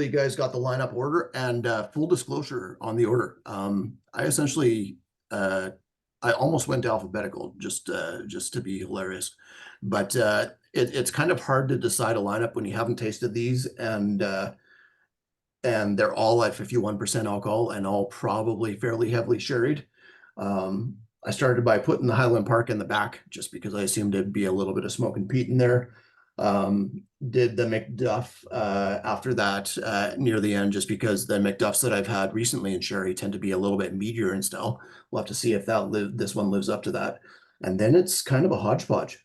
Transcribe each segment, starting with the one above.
You guys got the lineup order, and full disclosure on the order. I essentially I almost went to alphabetical just to be hilarious, but it's kind of hard to decide a lineup when you haven't tasted these, and they're all at 51% alcohol and all probably fairly heavily sherried. I started by putting the Highland Park in the back just because I assumed it'd be a little bit of smoke and peat in there. Did the Macduff after that near the end, just because the Macduffs that I've had recently in sherry tend to be a little bit meatier in style. We'll have to see if this one lives up to that. And then it's kind of a hodgepodge.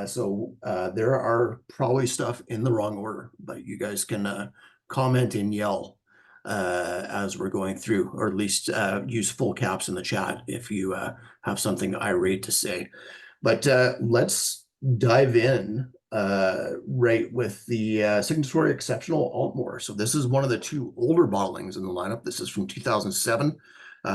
So there are probably stuff in the wrong order, but you guys can comment and yell as we're going through, or at least use full caps in the chat if you have something irate to say. But let's dive in right with the Signatory Exceptional Aultmore. So this is one of the two older bottlings in the lineup. This is from 2007,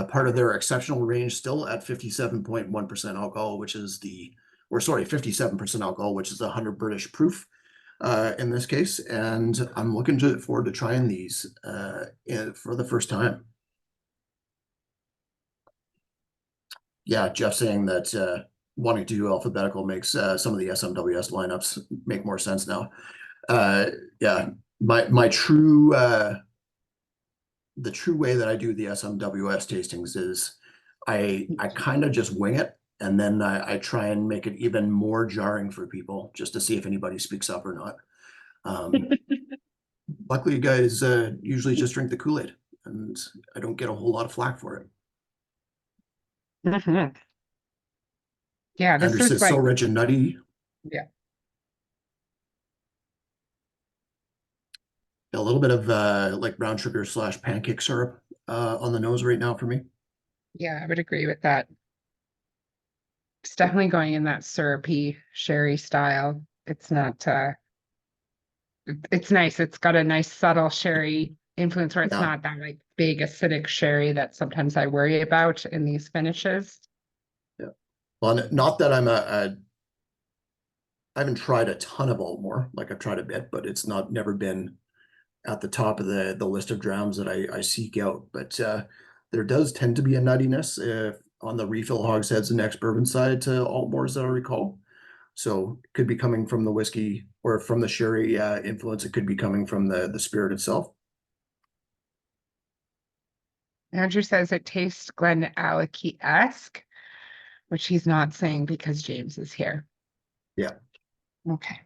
part of their exceptional range, still at 57.1% alcohol, which is 57% alcohol, which is the 100 British proof in this case. And I'm looking forward to trying these for the first time. Yeah, Jeff saying that wanting to do alphabetical makes some of the SMWS lineups make more sense now. Yeah, my true the true way that I do the SMWS tastings is I kind of just wing it, and then I try and make it even more jarring for people just to see if anybody speaks up or not. Luckily, you guys usually just drink the Kool-Aid, and I don't get a whole lot of flack for it. Mm-hmm. Yeah, this Andrew is says like, so rich and nutty. yeah, A little bit of like brown sugar / pancake syrup on the nose right now for me. yeah, I would agree with that. It's definitely going in that syrupy sherry style. It's not it's nice. It's got a nice subtle sherry influence where it's Yeah, not that like big acidic sherry that sometimes I worry about in these finishes. yeah. Well, not that I haven't tried a ton of Aultmore. Like I've tried a bit, but it's never been at the top of the list of drams that I seek out. But there does tend to be a nuttiness on the refill hogsheads and ex-bourbon side to Aultmores that I recall. So it could be coming from the whiskey or from the sherry influence. It could be coming from the spirit itself. Andrew says it tastes Glenallachie-esque, which he's not saying because James is here. Yeah. Okay.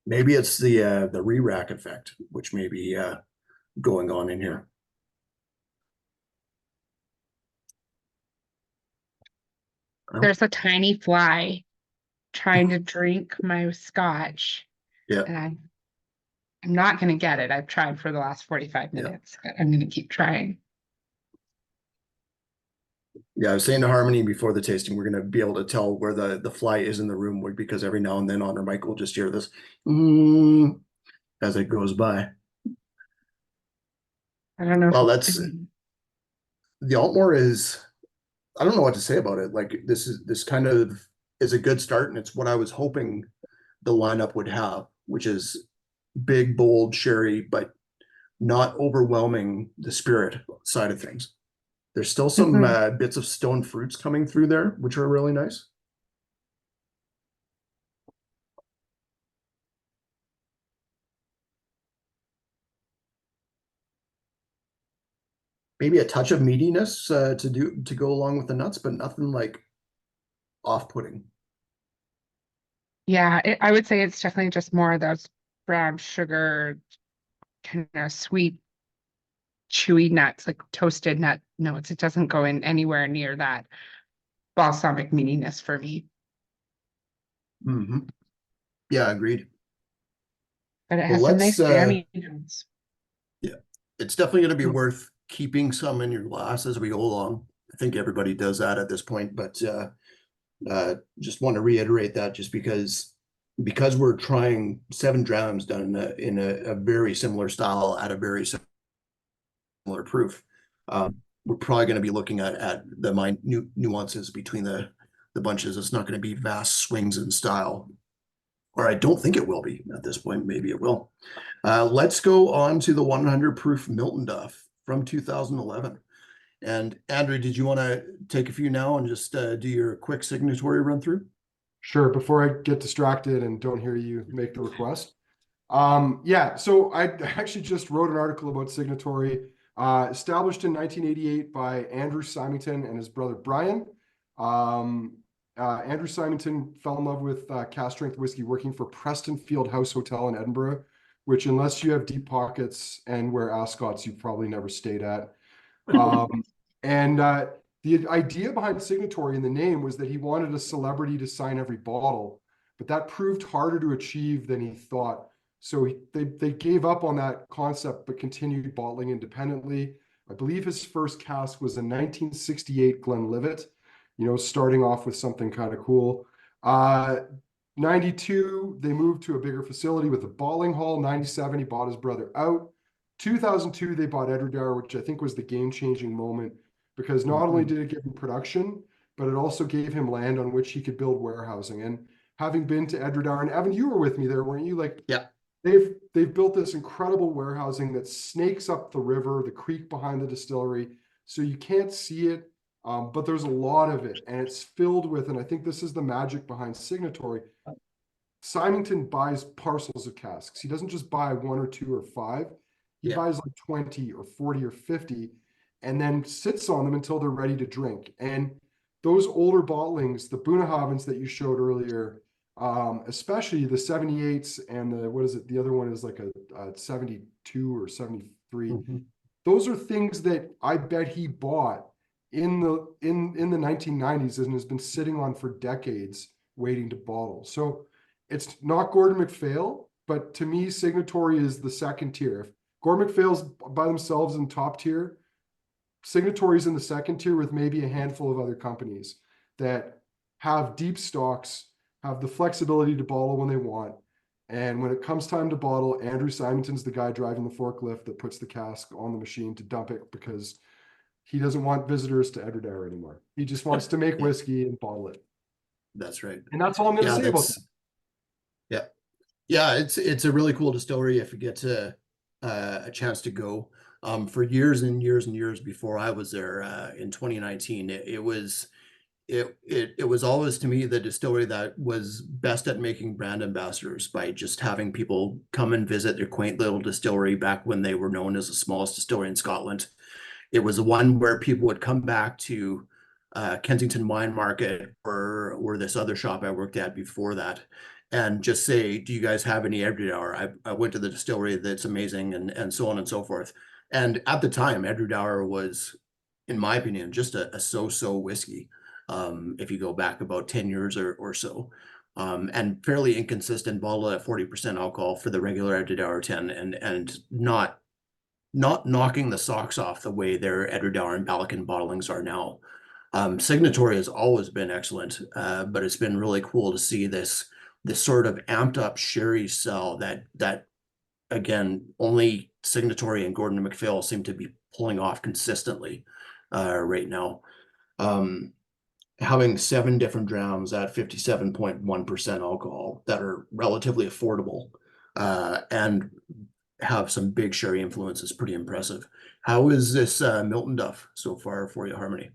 Maybe it's the re-rack effect, which may be going on in here. There's a tiny fly trying to drink my scotch, Yeah, and I'm not going to get it. I've tried for the last 45 yeah, minutes. I'm going to keep trying. yeah. I was saying to Harmony before the tasting, we're gonna be able to tell where the fly is in the room because every now and then on her mic we'll just hear this as it goes by. I don't know Well, if that's the Altmore is. I don't know what to say about it. Like this kind of is a good start, and it's what I was hoping the lineup would have, which is big, bold sherry, but not overwhelming the spirit side of things. There's still some Mhm. bits of stone fruits coming through there, which are really nice. Maybe a touch of meatiness to go along with the nuts, but nothing like off-putting. Yeah, I would say it's definitely just more of those brown sugar, kind of sweet, chewy nuts, like toasted nut notes. It doesn't go in anywhere near that balsamic meatiness for me. Hmm. Yeah, agreed. But it Well, has some let's nice jammy notes. yeah, it's definitely going to be worth keeping some in your glass as we go along. I think everybody does that at this point, but just want to reiterate that just because we're trying 7 drams done in a very similar style at a very similar proof. We're probably going to be looking at the nuances between the bunches. It's not going to be vast swings in style or I don't think it will be at this point. Maybe it will. Let's go on to the 100 proof Miltonduff from 2011. And Andrew, did you want to take a few now and just do your quick signatory run through? Sure, before I get distracted and don't hear you make the request. Yeah, so I actually just wrote an article about Signatory, established in 1988 by Andrew Symington and his brother Brian. Andrew Symington fell in love with cast strength whiskey working for Preston Field House Hotel in Edinburgh, which, unless you have deep pockets and wear ascots, you've probably never stayed at. And the idea behind Signatory in the name was that he wanted a celebrity to sign every bottle, but that proved harder to achieve than he thought. So they gave up on that concept, but continued bottling independently. I believe his first cask was a 1968 Glenlivet, starting off with something kind of cool. 92, they moved to a bigger facility with a bottling hall. 97, he bought his brother out. 2002, they bought Edward, which I think was the game-changing moment, because not only did it give him production, but it also gave him land on which he could build warehousing. And having been to Edward, and Evan, you were with me there, weren't you? Like, yeah, they've built this incredible warehousing that snakes up the river, the creek behind the distillery, so you can't see it, but there's a lot of it, and it's filled with, and I think this is the magic behind Signatory. Symington buys parcels of casks. He doesn't just buy one or two or five. He buys like 20 or 40 or 50 and then sits on them until they're ready to drink. And those older bottlings, the Bunnahabhens that you showed earlier, especially the 78s and the other one is like a 72 or 73. Those are things that I bet he bought in the 1990s and has been sitting on for decades waiting to bottle. So it's not Gordon MacPhail, but to me, Signatory is the second tier. If Gordon MacPhail's by themselves in top tier, Signatory's in the second tier with maybe a handful of other companies that have deep stocks, have the flexibility to bottle when they want. And when it comes time to bottle, Andrew Symington's the guy driving the forklift that puts the cask on the machine to dump it because he doesn't want visitors to Edward anymore. He just wants to make whiskey and bottle it. That's right. And that's all I'm going to say about that. Yeah. Yeah, it's a really cool distillery if you get to a chance to go. For years and years and years before I was there in 2019, it was always to me the distillery that was best at making brand ambassadors by just having people come and visit their quaint little distillery back when they were known as the smallest distillery in Scotland. It was the one where people would come back to Kensington Wine Market or this other shop I worked at before that and just say, do you guys have any Edward Hour? I went to the distillery that's amazing and so on and so forth. And at the time, Edward Hour was, in my opinion, just a so-so whiskey. If you go back about 10 years or so, and fairly inconsistent, bottled at 40% alcohol for the regular Edward Hour 10 and not knocking the socks off the way their Edward Hour and Balakan bottlings are now. Signatory has always been excellent, but it's been really cool to see this sort of amped up sherry sell that again only Signatory and Gordon MacPhail seem to be pulling off consistently right now. Having 7 different drams at 57.1% alcohol that are relatively affordable and have some big sherry influence is pretty impressive. How is this Miltonduff so far for you, Harmony?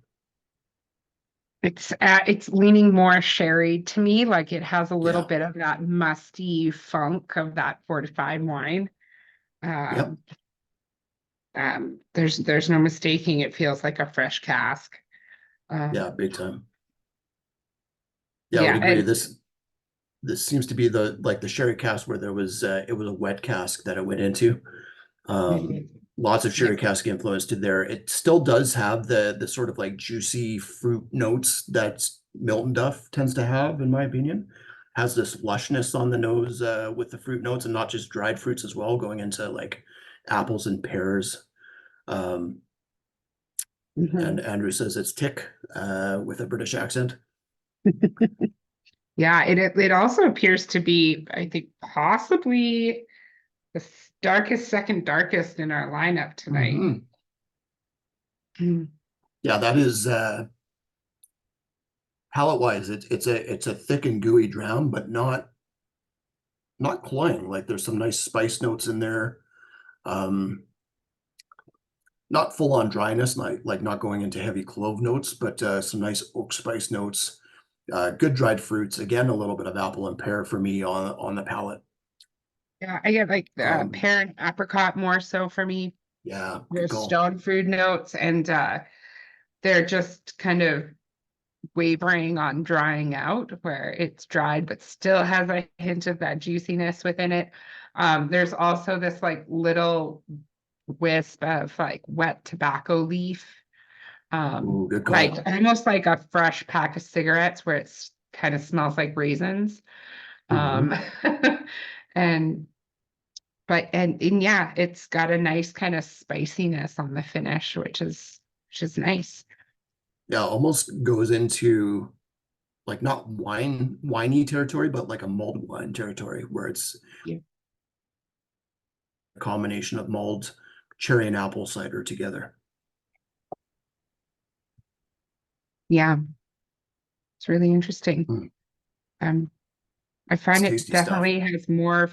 It's leaning more sherry to me, like it has a little Yeah. bit of that musty funk of that fortified wine. Yep. There's no mistaking it feels like a fresh cask. Yeah, big time. Yeah, I Yeah, would agree. and This seems to be the sherry cask where there was it was a wet cask that it went into. Lots of sherry cask influence to there. It still does have the sort of like juicy fruit notes that Miltonduff tends to have, in my opinion. Has this lushness on the nose with the fruit notes and not just dried fruits as well, going into like apples and pears. Um, and Andrew says it's tick with a British accent. yeah, it also appears to be, I think, possibly the darkest, second darkest in our lineup tonight. Yeah, that is palate wise, it's a thick and gooey dram, but not not cloying. Like there's some nice spice notes in there. Not full on dryness, like not going into heavy clove notes, but some nice oak spice notes. Good dried fruits. Again, a little bit of apple and pear for me on the palate. Yeah, I get like Um, pear and apricot more so for me. Yeah, good There's call. stone fruit notes, and they're just kind of wavering on drying out, where it's dried but still has a hint of that juiciness within it. There's also this like little wisp of like wet tobacco leaf. Ooh, good call. Like almost like a fresh pack of cigarettes where it's kind of smells like raisins. Um, and and yeah, it's got a nice kind of spiciness on the finish, which is nice. Yeah, almost goes into like not winey territory, but like a mulled wine territory where it's Yeah. a combination of mulled cherry and apple cider together. Yeah, it's really interesting. Mm. Um, I It's find it tasty stuff. definitely has more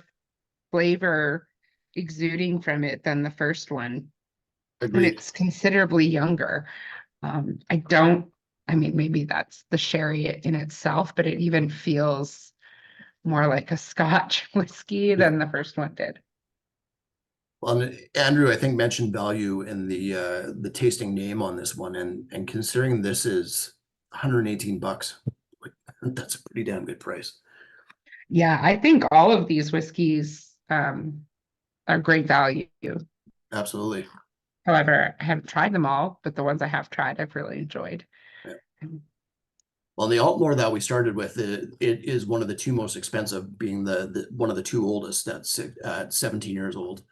flavor exuding from it than the first one, and Agreed. it's considerably younger. I don't, I mean, maybe that's the sherry in itself, but it even feels more like a Scotch whiskey Yeah. than the first one did. Well, and Andrew, I think mentioned value in the tasting name on this one, and considering this is $118, like, that's a pretty damn good price. Yeah, I think all of these whiskeys are great value. Absolutely. However, I haven't tried them all, but the ones I have tried, I've really enjoyed. Yeah. Well, the Aultmore that we started with, it is one of the two most expensive, being the one of the two oldest at 17 years old.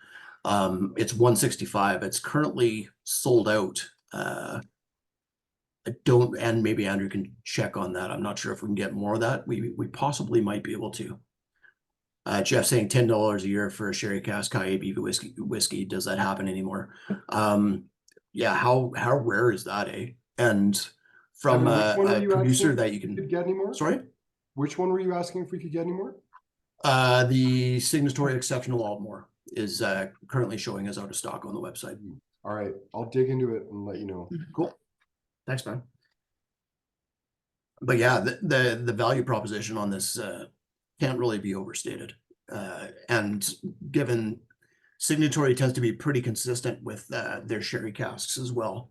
It's 165. It's currently sold out. I don't, and maybe Andrew can check on that. I'm not sure if we can get more of that. We possibly might be able to. Jeff saying $10 a year for a sherry cask high ABV whiskey. Does that happen anymore? Yeah, how rare is that, eh? And from Evan, which one were a you producer asking that you if we can, could get any more? sorry, Which one were you asking if we could get any more? the Signatory Exceptional Aultmore is currently showing as out of stock on the website. All right, I'll dig into it and let you know. Cool. Thanks, man. But yeah, the value proposition on this can't really be overstated. And given Signatory tends to be pretty consistent with their sherry casks as well.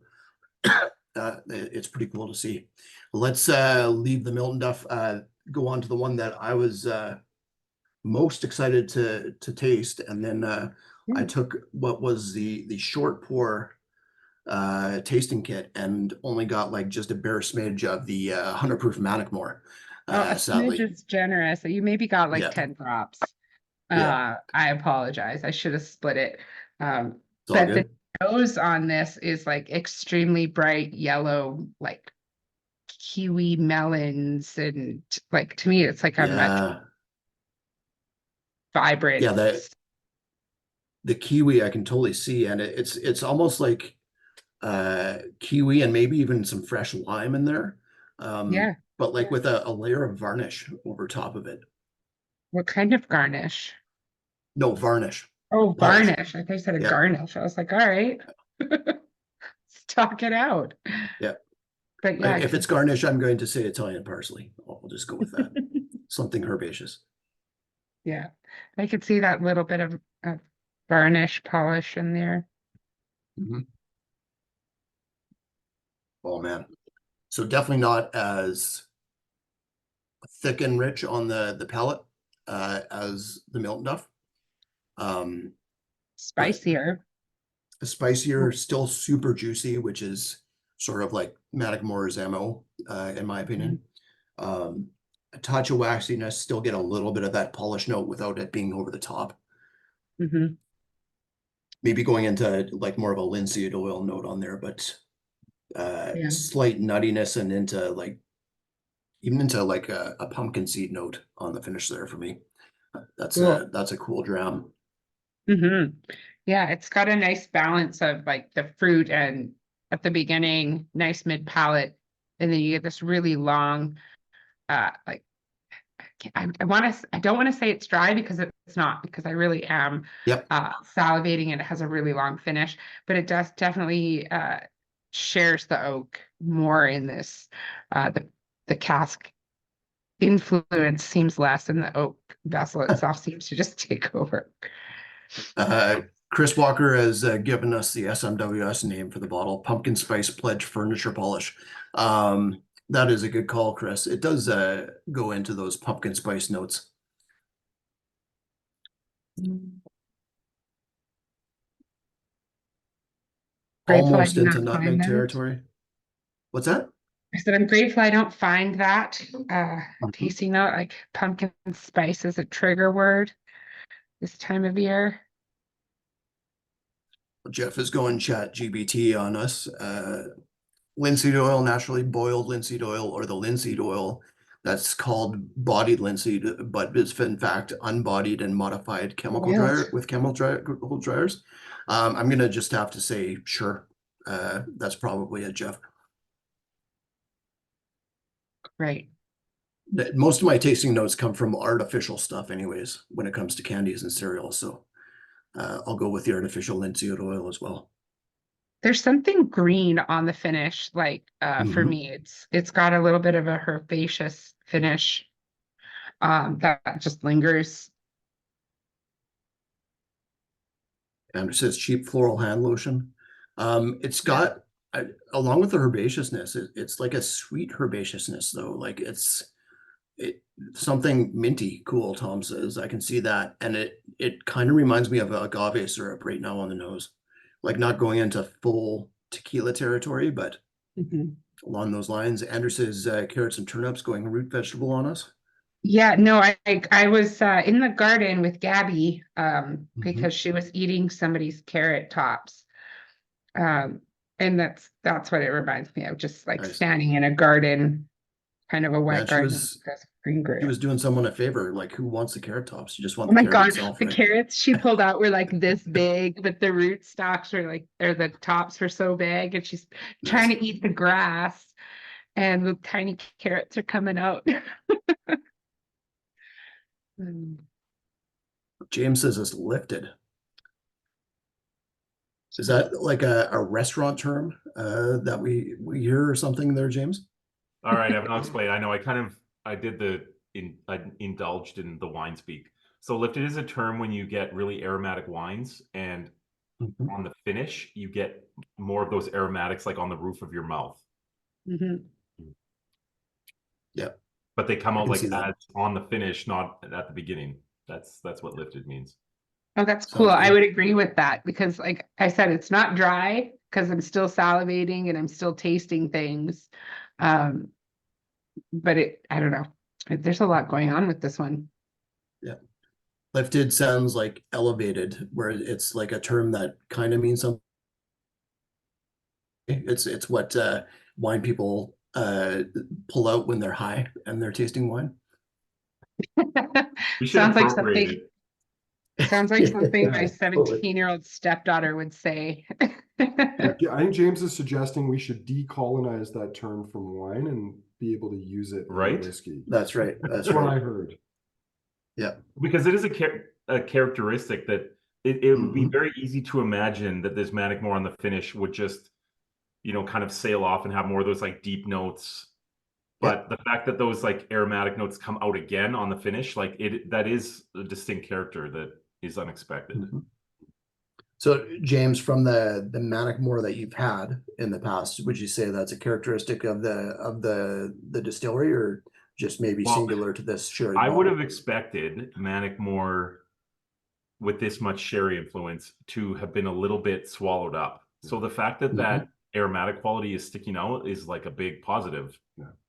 It's pretty cool to see. Let's leave the Miltonduff, go on to the one that I was most excited to taste, and then I took what was the short pour tasting kit and only got like just a bare smidge of the 100 proof Mannochmore. Oh, a smidge Sadly, is generous. You maybe got like yeah, 10 drops. yeah, I apologize. I should have split it. it's all But the good. nose on this is like extremely bright yellow, like kiwi melons, and like to me, it's like a much Yeah, vibrant. yeah, the kiwi I can totally see, and it's almost like kiwi and maybe even some fresh lime in there, Yeah. but like with a layer of varnish over top of it. What kind of garnish? No, varnish. Oh, Polish. varnish. I thought you said a Yeah, garnish. I was like, all right, let's talk it out. yeah. But yeah, If it's garnish, I'm going to say Italian parsley. I'll just go with that. Something herbaceous. yeah, I could see that little bit of varnish polish in there. Mhm. Oh man. So definitely not as thick and rich on the palate as the Miltonduff. But Spicier. spicier, still super juicy, which is sort of like Mannochmore's MO, in my opinion. A touch of waxiness, still get a little bit of that polish note without it being over the top. Mm-hmm. Maybe going into like more of a linseed oil note on there, but Yeah. slight nuttiness and into like even into like a pumpkin seed note on the finish there for me. Cool. That's a cool dram. Mm-hmm. Yeah, it's got a nice balance of like the fruit and at the beginning, nice mid palate, and then you get this really long, like I don't want to say it's dry because it's not, because I really am Yep. salivating and it has a really long finish, but it does definitely shares the oak more in this. The cask influence seems less and the oak vessel itself seems to just take over. Chris Walker has given us the SMWS name for the bottle, Pumpkin Spice Pledge Furniture Polish. That is a good call, Chris. It does go into those pumpkin spice notes. Grateful I Almost did into not find nutmeg that. territory. What's that? I said I'm grateful I don't find that tasting note, like pumpkin spice is a trigger word this time of year. Jeff is going chat GBT on us. Linseed oil, naturally boiled linseed oil, or the linseed oil that's called bodied linseed, but it's in fact unbodied and modified chemical dryer with chemical dryers. I'm gonna just have to say, sure. That's probably it, Jeff. Right. Most of my tasting notes come from artificial stuff anyways, when it comes to candies and cereals. So I'll go with the artificial linseed oil as well. There's something green on the finish, like for me, it's got a little bit of a herbaceous finish that just lingers. And it says cheap floral hand lotion. It's got along with the herbaceousness, it's like a sweet herbaceousness though. Like it's something minty cool, Tom says. I can see that. And it kind of reminds me of agave syrup right now on the nose. Like not going into full tequila territory, but along those lines. Andrew says carrots and turnips going root vegetable on us. Yeah, no, I was in the garden with Gabby because she was eating somebody's carrot tops. And that's what it reminds me of, just like standing in a garden, kind of a wet garden with green grape. She was doing someone a favor, like who wants the carrot tops? You just want Oh my the carrot God, itself, the right? carrots she pulled out were like this big, but the root stalks were like, or the tops were so big, and she's trying to eat the grass, and the tiny carrots are coming out. James says it's lifted. Is that like a restaurant term that we hear or something there, James? All right, Evan, I'll explain. I know I indulged in the wine speak. So lifted is a term when you get really aromatic wines, and on the finish, you get more of those aromatics like on the roof of your mouth. Yeah. But they come out like as on the finish, not at the beginning. That's what lifted means. Oh, that's cool. I would agree with that because like I said, it's not dry because I'm still salivating and I'm still tasting things. But I don't know. There's a lot going on with this one. Yeah. Lifted sounds like elevated, where it's like a term that kind of means something. It's what wine people pull out when they're high and they're tasting wine. Sounds like something. Sounds like something my 17-year-old stepdaughter would say. I think James is suggesting we should decolonize that term from wine and be able to use it in whiskey. That's right. That's what I heard. Yeah. Because it is a characteristic that it would be very easy to imagine that this Mannochmore on the finish would just, kind of sail off and have more of those like deep notes. But the fact that those like aromatic notes come out again on the finish, like that is a distinct character that is unexpected. So James, from the Mannochmore that you've had in the past, would you say that's a characteristic of the distillery, or just maybe singular to this sherry bottle? I would have expected Mannochmore with this much sherry influence to have been a little bit swallowed up. So the fact that that aromatic quality is sticking out is like a big positive.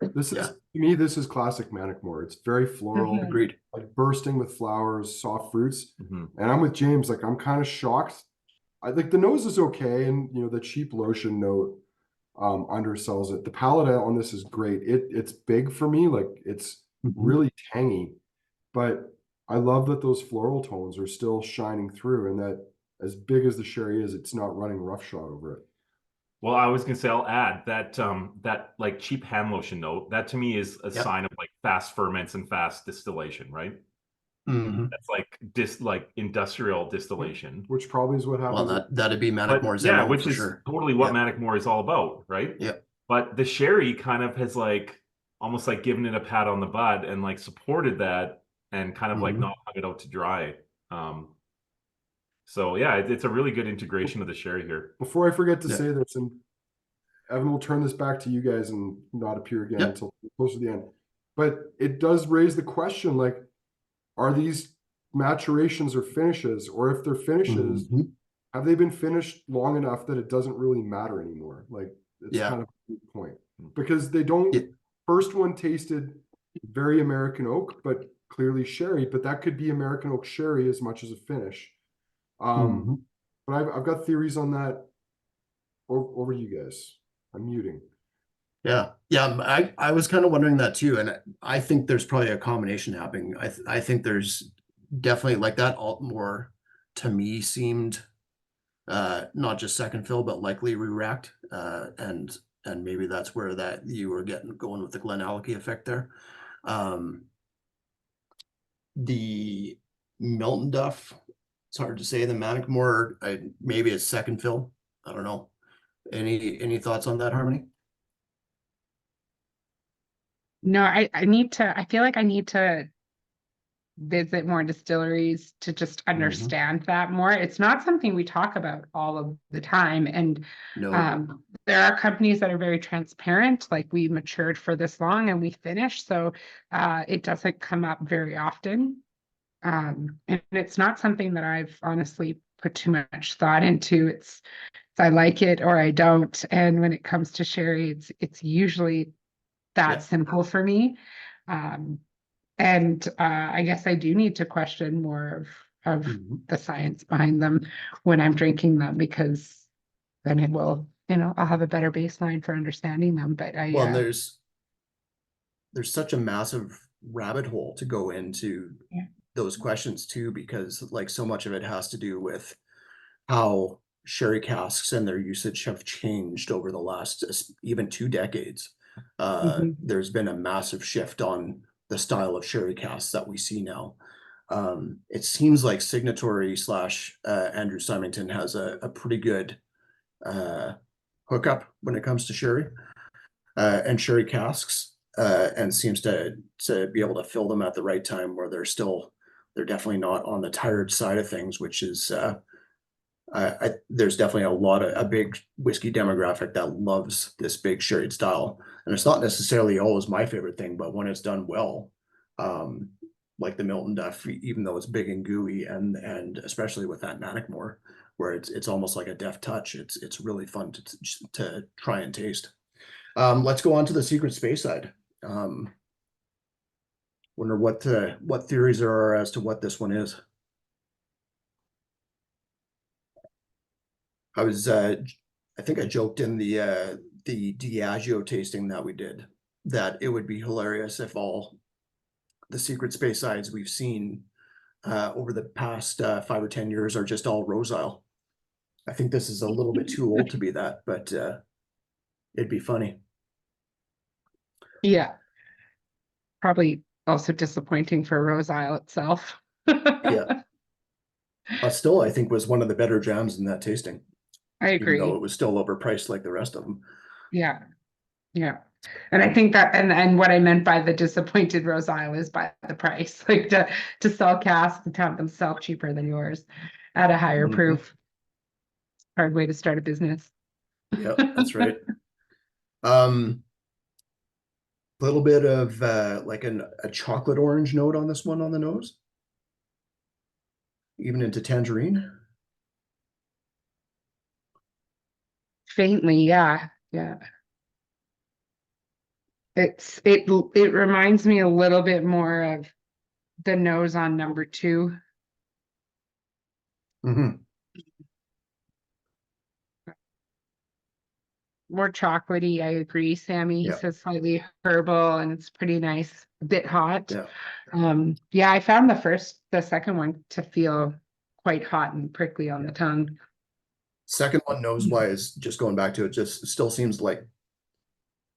This is, to me, this is classic Mannochmore. It's very floral, agreed, like bursting with flowers, soft fruits. And I'm with James, like I'm kind of shocked. I think the nose is okay, and the cheap lotion note undersells it. The palate on this is great. It's big for me, like it's really tangy, but I love that those floral tones are still shining through, and that as big as the sherry is, it's not running roughshod over it. Well, I was gonna say I'll add that that like cheap hand lotion note, that to me is a Yep. sign of like fast ferments and fast distillation, right? Mhm. That's like industrial distillation. Which probably is what Well, happens. that'd be But Mannochmore's yeah, MO which for is sure. totally what Yep. Mannochmore is all about, right? Yep. But the sherry kind of has like almost like given it a pat on the butt and like supported that and kind of like Mhm. not hung it out to dry. So yeah, it's a really good integration of the sherry here. Before I forget to Yeah. say this, and Evan will turn this back to you guys and not appear again Yep. until close to the end. But it does raise the question, like, are these maturations or finishes, or if they're finishes, Mhm. have they been finished long enough that it doesn't really matter anymore? Like, it's Yeah. kind of a good point because they don't. Yeah. First one tasted very American oak, but clearly sherry. But that could be American oak sherry as much as a finish. Mhm. But I've got theories on that. Over to you guys. I'm muting. Yeah. I was kind of wondering that too, and I think there's probably a combination happening. I think there's definitely like that Aultmore to me seemed not just second fill, but likely re-racked. And maybe that's where that you were going with the Glenallachie effect there. The Miltonduff, it's hard to say. The Mannochmore, maybe it's second fill. I don't know. Any thoughts on that, Harmony? No, I feel like I need to visit more distilleries to just understand that more. It's not something we talk about all of the time. And No. there are companies that are very transparent, like we matured for this long and we finished. So it doesn't come up very often. And it's not something that I've honestly put too much thought into. It's I like it or I don't. And when it comes to sherry, it's usually that Yeah. simple for me. And I guess I do need to question more of Mhm. the science behind them when I'm drinking them, because then it will, I'll have a better baseline for understanding them. But Well, and there's such a massive rabbit hole to go into Yeah. those questions too, because like so much of it has to do with how sherry casks and their usage have changed over the last even 2 decades. Mhm. There's been a massive shift on the style of sherry casks that we see now. It seems like Signatory / Andrew Symington has a pretty good hookup when it comes to sherry and sherry casks, and seems to be able to fill them at the right time where they're definitely not on the tired side of things, which is there's definitely a big whiskey demographic that loves this big sherry style, and it's not necessarily always my favorite thing, but when it's done well, um, like the Miltonduff, even though it's big and gooey, and especially with that Mannochmore, where it's almost like a deft touch, it's really fun to try and taste. Let's go on to the secret space side. Wonder what theories there are as to what this one is. I think I joked in the Diageo tasting that we did that it would be hilarious if all the secret space sides we've seen over the past 5 or 10 years are just all Rosile. I think this is a little bit too old to be that, but it'd be funny. Yeah, probably also disappointing for Rose Isle itself. Yeah. Still, I think was one of the better jams in that tasting, I even though agree. it was still overpriced like the rest of them. Yeah, yeah. And I think that, and what I meant by the disappointed Rose Isle is by the price, like to sell casks and have them sell cheaper than yours at a higher Mhm. proof. Hard way to start a business. Yeah, that's right. Little bit of like a chocolate orange note on this one on the nose, even into tangerine. Faintly, yeah, yeah. It reminds me a little bit more of the nose on number 2. Mhm. More chocolatey, I agree, Sammy. He Yeah, says slightly herbal and it's pretty nice, a bit hot. yeah. Yeah, I found the second one to feel quite hot and prickly on the tongue. Second one, nose wise, just going back to it, just still seems like,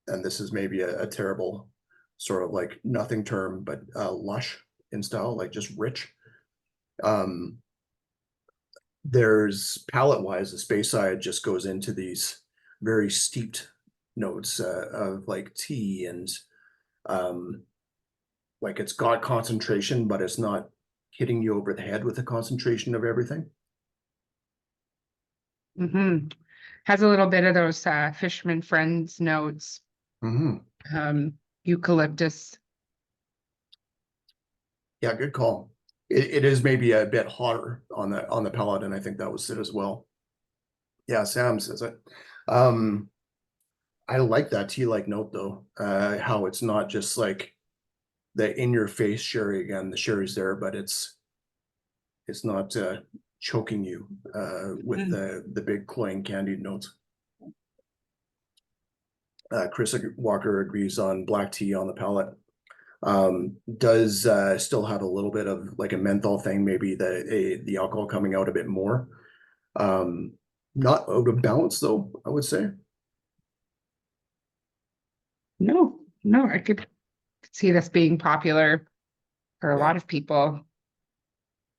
and this is maybe a terrible sort of like nothing term, but lush in style, like just rich. There's palette wise, the space side just goes into these very steeped notes of like tea and like it's got concentration, but it's not hitting you over the head with the concentration of everything. Mm-hmm. Has a little bit of those Fisherman Friends notes, eucalyptus. Yeah, good call. It is maybe a bit hotter on the palate, and I think that was it as well. Yeah, Sam says it. I like that tea-like note though. How it's not just like the in-your-face sherry again. The sherry's there, but it's not choking you with the big cloying candied notes. Chris Walker agrees on black tea on the palate. Does still have a little bit of like a menthol thing, maybe the alcohol coming out a bit more. Not out of balance though, I would say. No, I could see this being popular for a lot of people.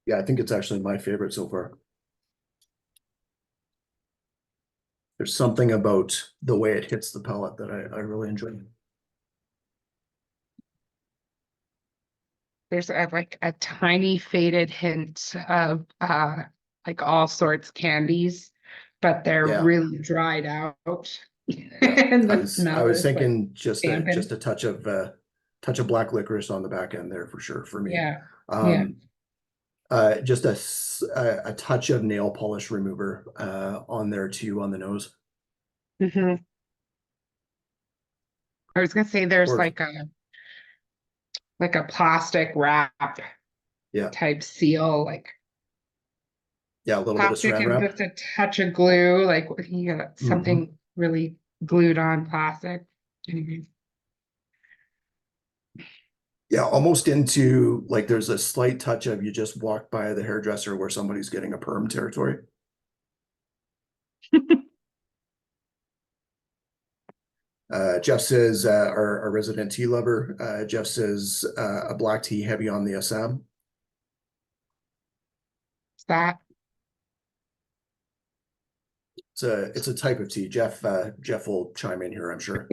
Yeah, I think it's actually my favorite so far. There's something about the way it hits the palate that I really enjoy. There's like a tiny faded hint of like all sorts candies, but they're really dried out. And the smell I was is thinking like just dampened. a touch of black licorice on the back end there for sure for me. Yeah. Just a touch of nail polish remover on there too on the nose. I was gonna say there's like a plastic wrap type seal, like a little bit of plastic saran and wrap. just a touch of glue, like you got something really glued on plastic. Anyways. Yeah, almost into like there's a slight touch of you just walk by the hairdresser where somebody's getting a perm territory. Jeff says, our resident tea lover, Jeff says a black tea heavy on the Assam. That It's a type of tea. Jeff will chime in here, I'm sure.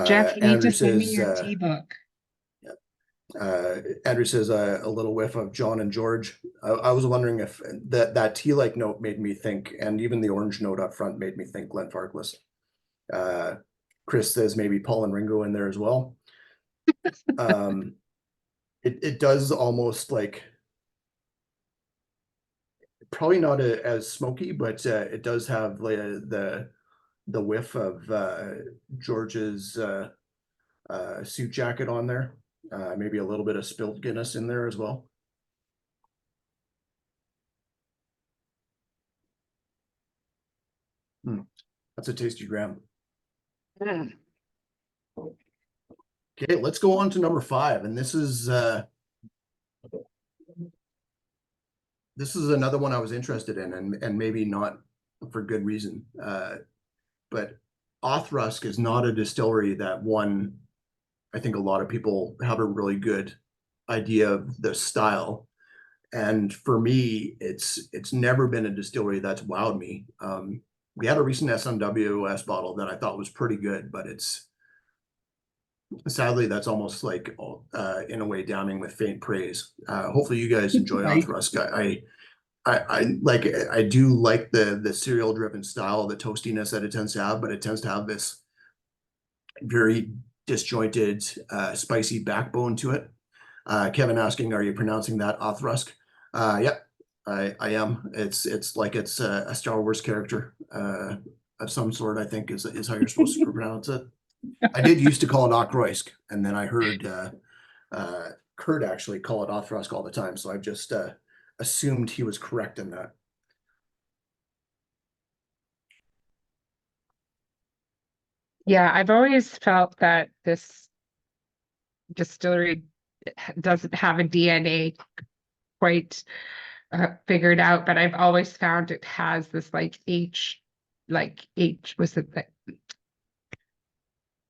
Jeff, you need Andrew to send me says, your tea book. Andrew says a little whiff of John and George. I was wondering if that tea-like note made me think, and even the orange note up front made me think Glenfarclas. Chris says maybe Paul and Ringo in there as well. It does almost like probably not as smoky, but it does have the whiff of George's suit jacket on there. Maybe a little bit of spilled Guinness in there as well. That's a tasty gram. Okay, let's go on to number 5, and this is another one I was interested in, and maybe not for good reason. But Auchroisk is not a distillery that I think a lot of people have a really good idea of the style. And for me, it's never been a distillery that's wowed me. We had a recent SMWS bottle that I thought was pretty good, but sadly that's almost like in a way damning with faint praise. Hopefully you guys enjoy Auchroisk. I do like the cereal driven style, the toastiness that it tends to have, but it tends to have this very disjointed, spicy backbone to it. Kevin asking, are you pronouncing that Auchroisk? Yep, I am. It's like it's a Star Wars character of some sort, I think is how you're supposed to pronounce it. I did used to call it Auchroisk, and then I heard Kurt actually call it Auchroisk all the time, so I've just assumed he was correct in that. Yeah, I've always felt that this distillery doesn't have a DNA quite figured out, but I've always found it has this like was it the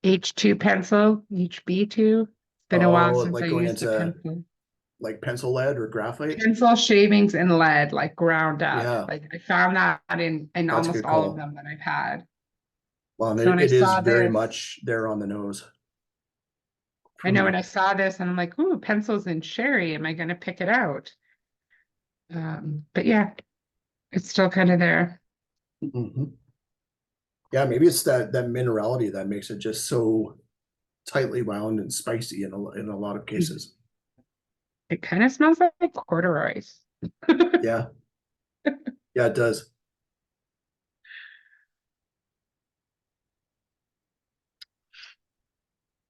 H2 pencil, HB2? It's been a while Oh, since like I going used a into pencil. like pencil lead or graphite? Pencil shavings and lead, like ground up. Yeah, Like I found that in that's a almost good all of call. them that I've had. Well, and So when I it is saw very this, much there on the nose I for know when me. I saw this and I'm like, ooh, pencils and sherry, am I gonna pick it out? But yeah, it's still kind of there. Mhm. Yeah, maybe it's that minerality that makes it just so tightly wound and spicy in a lot of cases. It kind of smells like corduroys. Yeah, yeah, it does.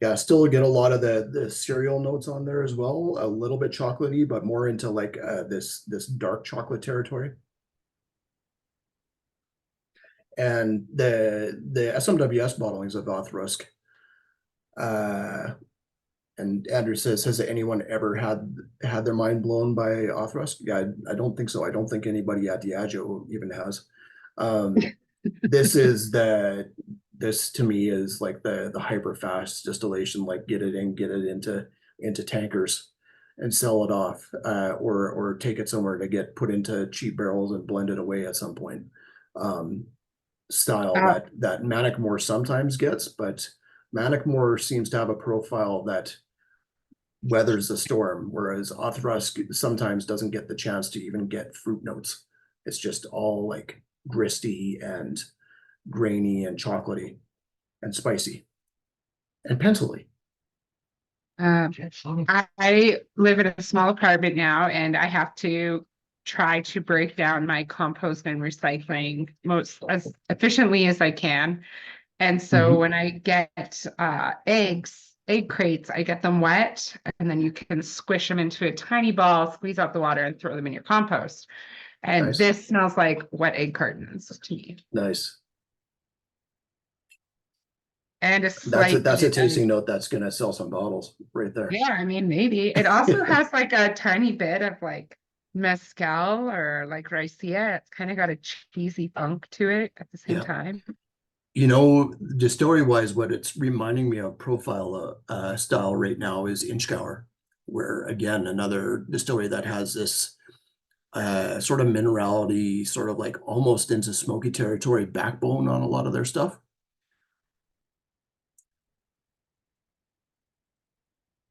Yeah, still get a lot of the cereal notes on there as well. A little bit chocolatey, but more into like this dark chocolate territory. And the SMWS bottlings of Auchroisk. And Andrew says, has anyone ever had their mind blown by Auchroisk? Yeah, I don't think so. I don't think anybody at Diageo even has. This is this to me is like the hyper fast distillation, like get it into tankers and sell it off, or take it somewhere to get put into cheap barrels and blend it away at some point. Style Uh, that Mannochmore sometimes gets, but Mannochmore seems to have a profile that weathers the storm, whereas Auchroisk sometimes doesn't get the chance to even get fruit notes. It's just all like gristy and grainy and chocolatey and spicy and pencily. I live in a small apartment now, and I have to try to break down my compost and recycling most as efficiently as I can. And so when I get egg crates, I get them wet, and then you can squish them into a tiny ball, squeeze out the water, and throw them in your compost. And Nice. this smells like wet egg cartons to me. Nice. And a That's slight a bit tasting of, note that's gonna sell some bottles right there. yeah, I mean, maybe. It also has like a tiny bit of like mezcal or like raicilla. It's kind of got a cheesy funk to it at the same Yeah. time. You know, distillery wise, what it's reminding me of profile style right now is Inchgour, where again, another distillery that has this sort of minerality, sort of like almost into smoky territory backbone on a lot of their stuff.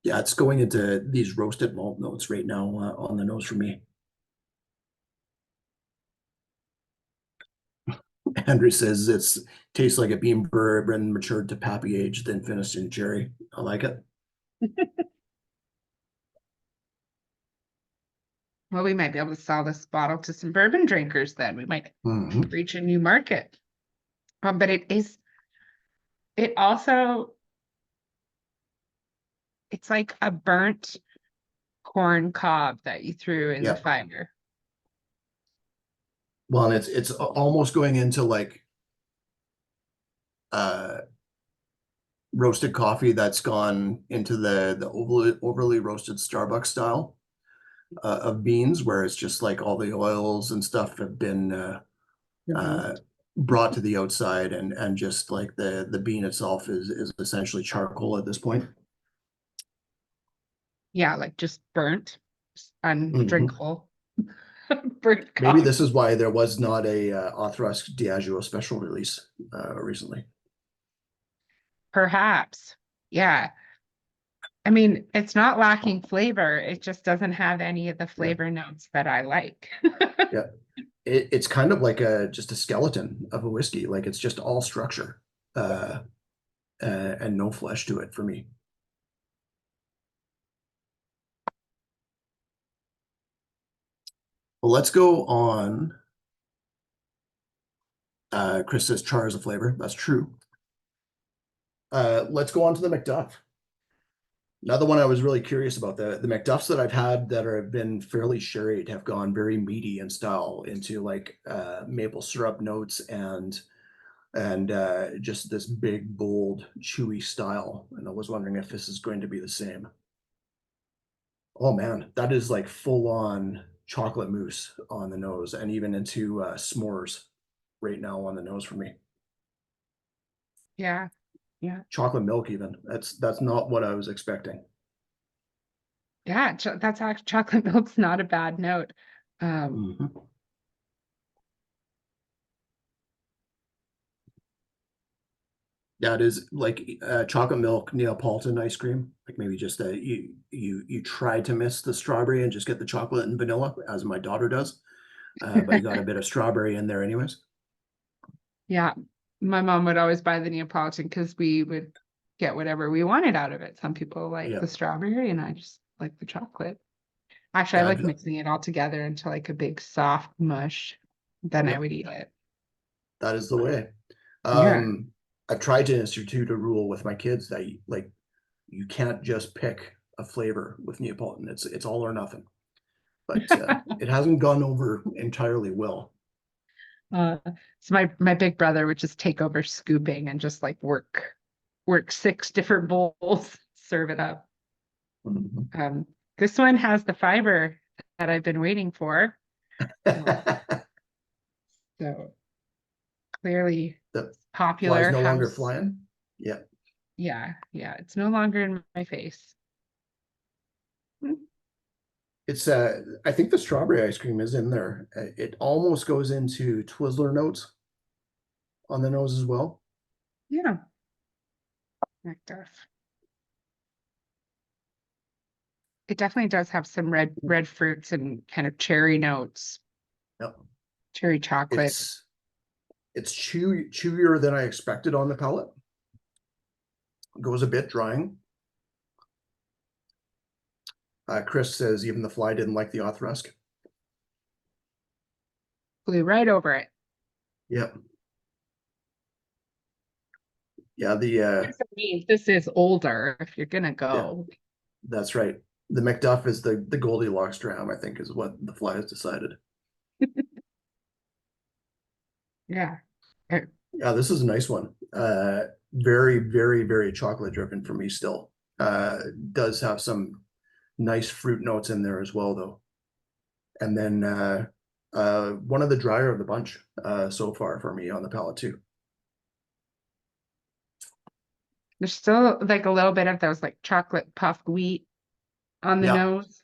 Yeah, it's going into these roasted malt notes right now on the nose for me. Andrew says it's tastes like a bean bourbon matured to pappy age, then finished in cherry. I like it. Well, we might be able to sell this bottle to some bourbon drinkers then. We might Mhm. reach a new market. But it also, it's like a burnt corn cob that you threw in the Yeah. fire. Well, and it's almost going into like uh roasted coffee that's gone into the overly roasted Starbucks style of beans, where it's just like all the oils and stuff have been brought to the outside, and just like the bean itself is essentially charcoal at this point. Yeah, like just burnt, Mhm. undrinkable, burnt Maybe coffee. this is why there was not a Auchroisk Diageo special release recently. Perhaps. Yeah. I mean, it's not lacking flavor. It just doesn't have any of the Yeah, flavor notes that I like. yeah. It's kind of like just a skeleton of a whiskey. Like it's just all structure and no flesh to it for me. Well, let's go on. Chris says char is a flavor. That's true. Let's go on to the Macduff. Another one I was really curious about. The Macduffs that I've had that have been fairly sherried have gone very meaty in style into like maple syrup notes and just this big, bold, chewy style. And I was wondering if this is going to be the same. Oh man, that is like full on chocolate mousse on the nose, and even into s'mores right now on the nose for me. Yeah. Yeah. Chocolate milk even. That's not what I was expecting. Yeah. That's actually chocolate milk's not a bad note. Mhm. That is like chocolate milk Neapolitan ice cream. Like maybe just you try to miss the strawberry and just get the chocolate and vanilla, as my daughter does. But you got a bit of strawberry in there anyways. Yeah. My mom would always buy the Neapolitan because we would get whatever we wanted out of it. Some people like Yeah. the strawberry and I just like the chocolate. Actually, I Yeah, like mixing it all together into like a big soft mush. Then I Yep. would eat it. That is the way. Yeah. I've tried to institute a rule with my kids that you can't just pick a flavor with Neapolitan. It's all or nothing. But it hasn't gone over entirely well. So my big brother would just take over scooping and just like work 6 different bowls, serve it up. Mhm. This one has the fiber that I've been waiting for. So clearly The popular fly's no longer house. flying. Yeah. Yeah, it's no longer in my face. It's I think the strawberry ice cream is in there. It almost goes into Twizzler notes on the nose as well. Yeah. Macduff. It definitely does have some red fruits and kind of cherry notes. Yep. Cherry chocolate. It's chewier than I expected on the palate. Goes a bit drying. Chris says even the fly didn't like the Auchroisk. Flew right over it. Yep. Yeah, the This is older if you're gonna go. that's right. The Macduff is the Goldilocks dram, I think, is what the fly has decided. Yeah. Yeah, this is a nice one. Very, very, very chocolate driven for me still. Does have some nice fruit notes in there as well, though. And then one of the drier of the bunch so far for me on the palate too. There's still like a little bit of those like chocolate puffed wheat on the Yeah. nose.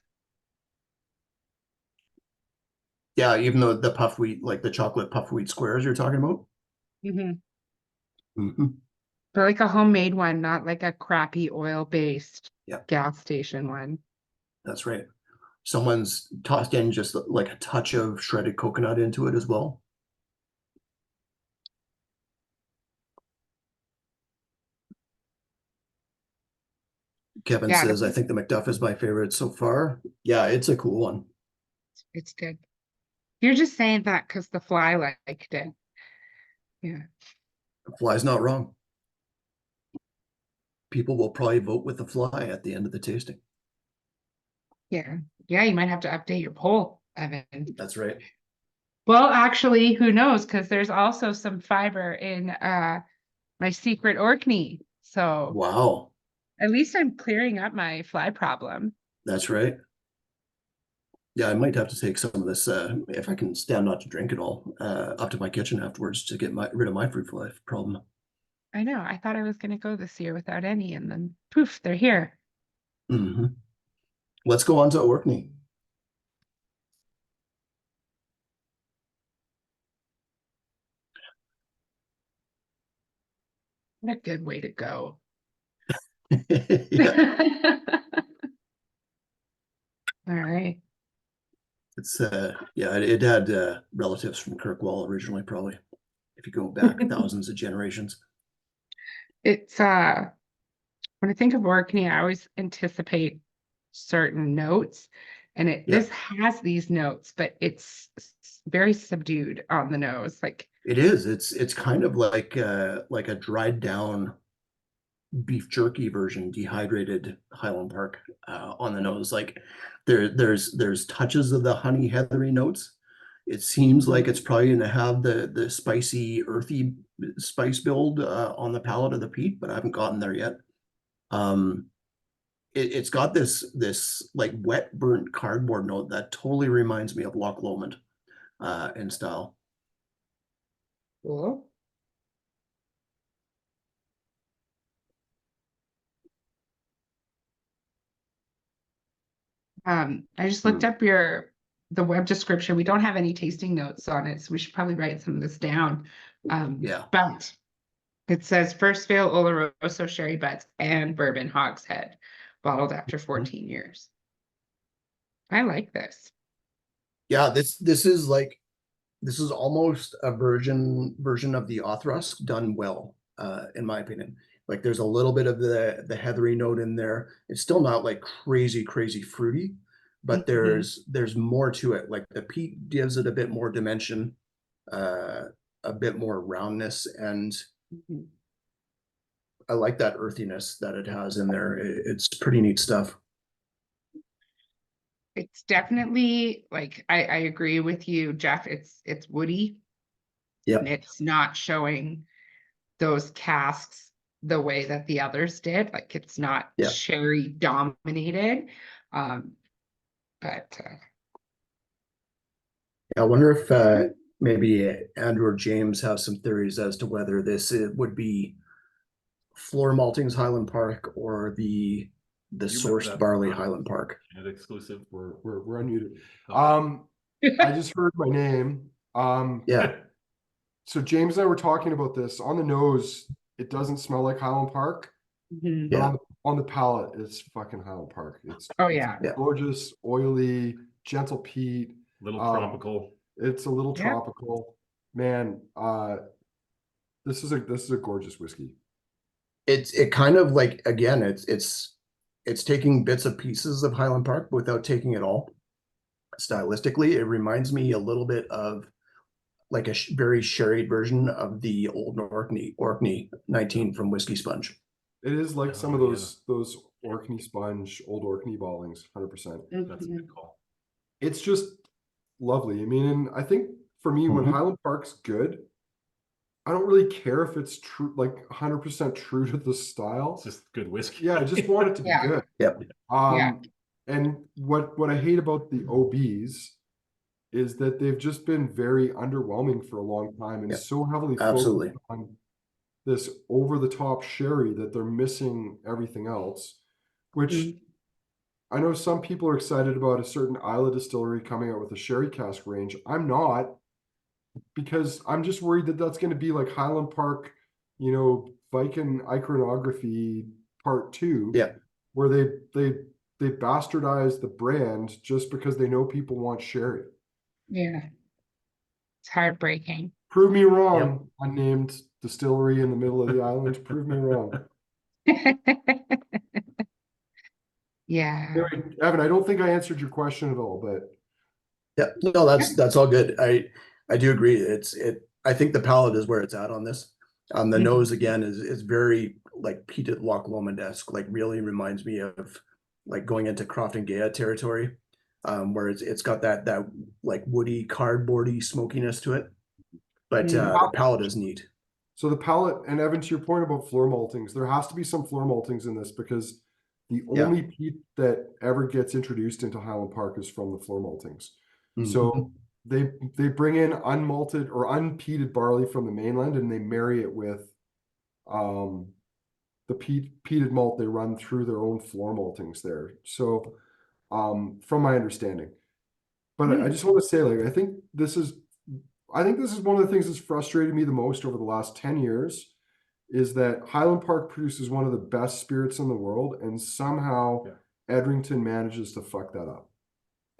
Yeah, even though the puff wheat, like the chocolate puff wheat squares you're talking about. But like a homemade one, not like a crappy oil-based gas station one. That's right. Someone's tossed in just like a touch of shredded coconut into it as well. Kevin says, I think the Macduff is my favorite so far. Yeah, it's a cool one. It's good. You're just saying that because the fly liked it. Yeah. The fly's not wrong. People will probably vote with the fly at the end of the tasting. Yeah. Yeah, you might have to update your poll, Evan. That's right. Well, actually, who knows? Because there's also some fiber in my Secret Orkney. So wow. At least I'm clearing up my fly problem. That's right. Yeah, I might have to take some of this, if I can stand not to drink it all, up to my kitchen afterwards to get rid of my fruit fly problem. I know. I thought I was going to go this year without any, and then poof, they're here. Let's go on to Orkney. What a good way to go. All right. It's yeah, it had relatives from Kirkwall originally, probably, if you go back thousands of generations. It's when I think of Orkney, I always anticipate certain notes, and this has these notes, but it's very subdued on the nose. Like it is. It's kind of like a dried down beef jerky version, dehydrated Highland Park on the nose. Like there's touches of the honey heathery notes. It seems like it's probably going to have the spicy, earthy spice build on the palate of the peat, but I haven't gotten there yet. it's got this like wet burnt cardboard note that totally reminds me of Loch Lomond in style. Cool. I just looked up the web description. We don't have any tasting notes on it, so we should probably write some of this down. Yeah. But it says first fill Oloroso sherry butts and bourbon hogshead, bottled after 14 years. I like this. Yeah, this is almost a version of the Auchroisk done well, in my opinion. Like there's a little bit of the heathery note in there. It's still not like crazy fruity, but there's more to it. Like the peat gives it a bit more dimension, a bit more roundness, and I like that earthiness that it has in there. It's pretty neat stuff. It's definitely like I agree with you, Jeff. It's woody. Yeah. And it's not showing those casks the way that the others did. Like it's not sherry dominated. But I wonder if maybe Andrew or James have some theories as to whether this would be floor maltings Highland Park or the sourced barley Highland Park. Canada exclusive. We're unmuted. I just heard my name. Yeah. So James and I were talking about this. On the nose, it doesn't smell like Highland Park. Yeah. On the palate, it's fucking Highland Park. It's gorgeous, oily, gentle peat. Little tropical. It's a little tropical. Man, this is a gorgeous whiskey. It kind of like, again, it's taking bits and pieces of Highland Park without taking it all. Stylistically, it reminds me a little bit of like a very sherried version of the old Orkney 19 from Whiskey Sponge. It is like some of those Orkney Sponge, old Orkney bottlings, 100%. That's a good call. It's just lovely. I mean, and I think for me, when Highland Park's good, I don't really care if it's true, like 100% true to the style. It's just good whiskey. Yeah, I just want it to be good. Yep. And what I hate about the OBs is that they've just been very underwhelming for a long time and so heavily focused on this over-the-top sherry that they're missing everything else, which I know some people are excited about a certain Isla distillery coming out with a sherry cask range. I'm not, because I'm just worried that that's going to be like Highland Park, Viking iconography part 2, where they bastardize the brand just because they know people want sherry. Yeah. It's heartbreaking. Prove me wrong, unnamed distillery in the middle of the island. Prove me wrong. Yeah. Anyway, Evan, I don't think I answered your question at all, but no, that's all good. I do agree. I think the palate is where it's at on this. The nose again is very like peated Loch Lomond-esque, like really reminds me of like going into Croft and Gaya territory, where it's got that like woody, cardboardy smokiness to it. But the palate is neat. So the palate, and Evan, to your point about floor maltings, there has to be some floor maltings in this because the only peat that ever gets introduced into Highland Park is from the floor maltings. So they bring in unmalted or unpeated barley from the mainland and they marry it with the peated malt they run through their own floor maltings there. So from my understanding. But I just want to say, like, I think this is one of the things that's frustrated me the most over the last 10 years is that Highland Park produces one of the best spirits in the world, and somehow Edrington manages to fuck that up.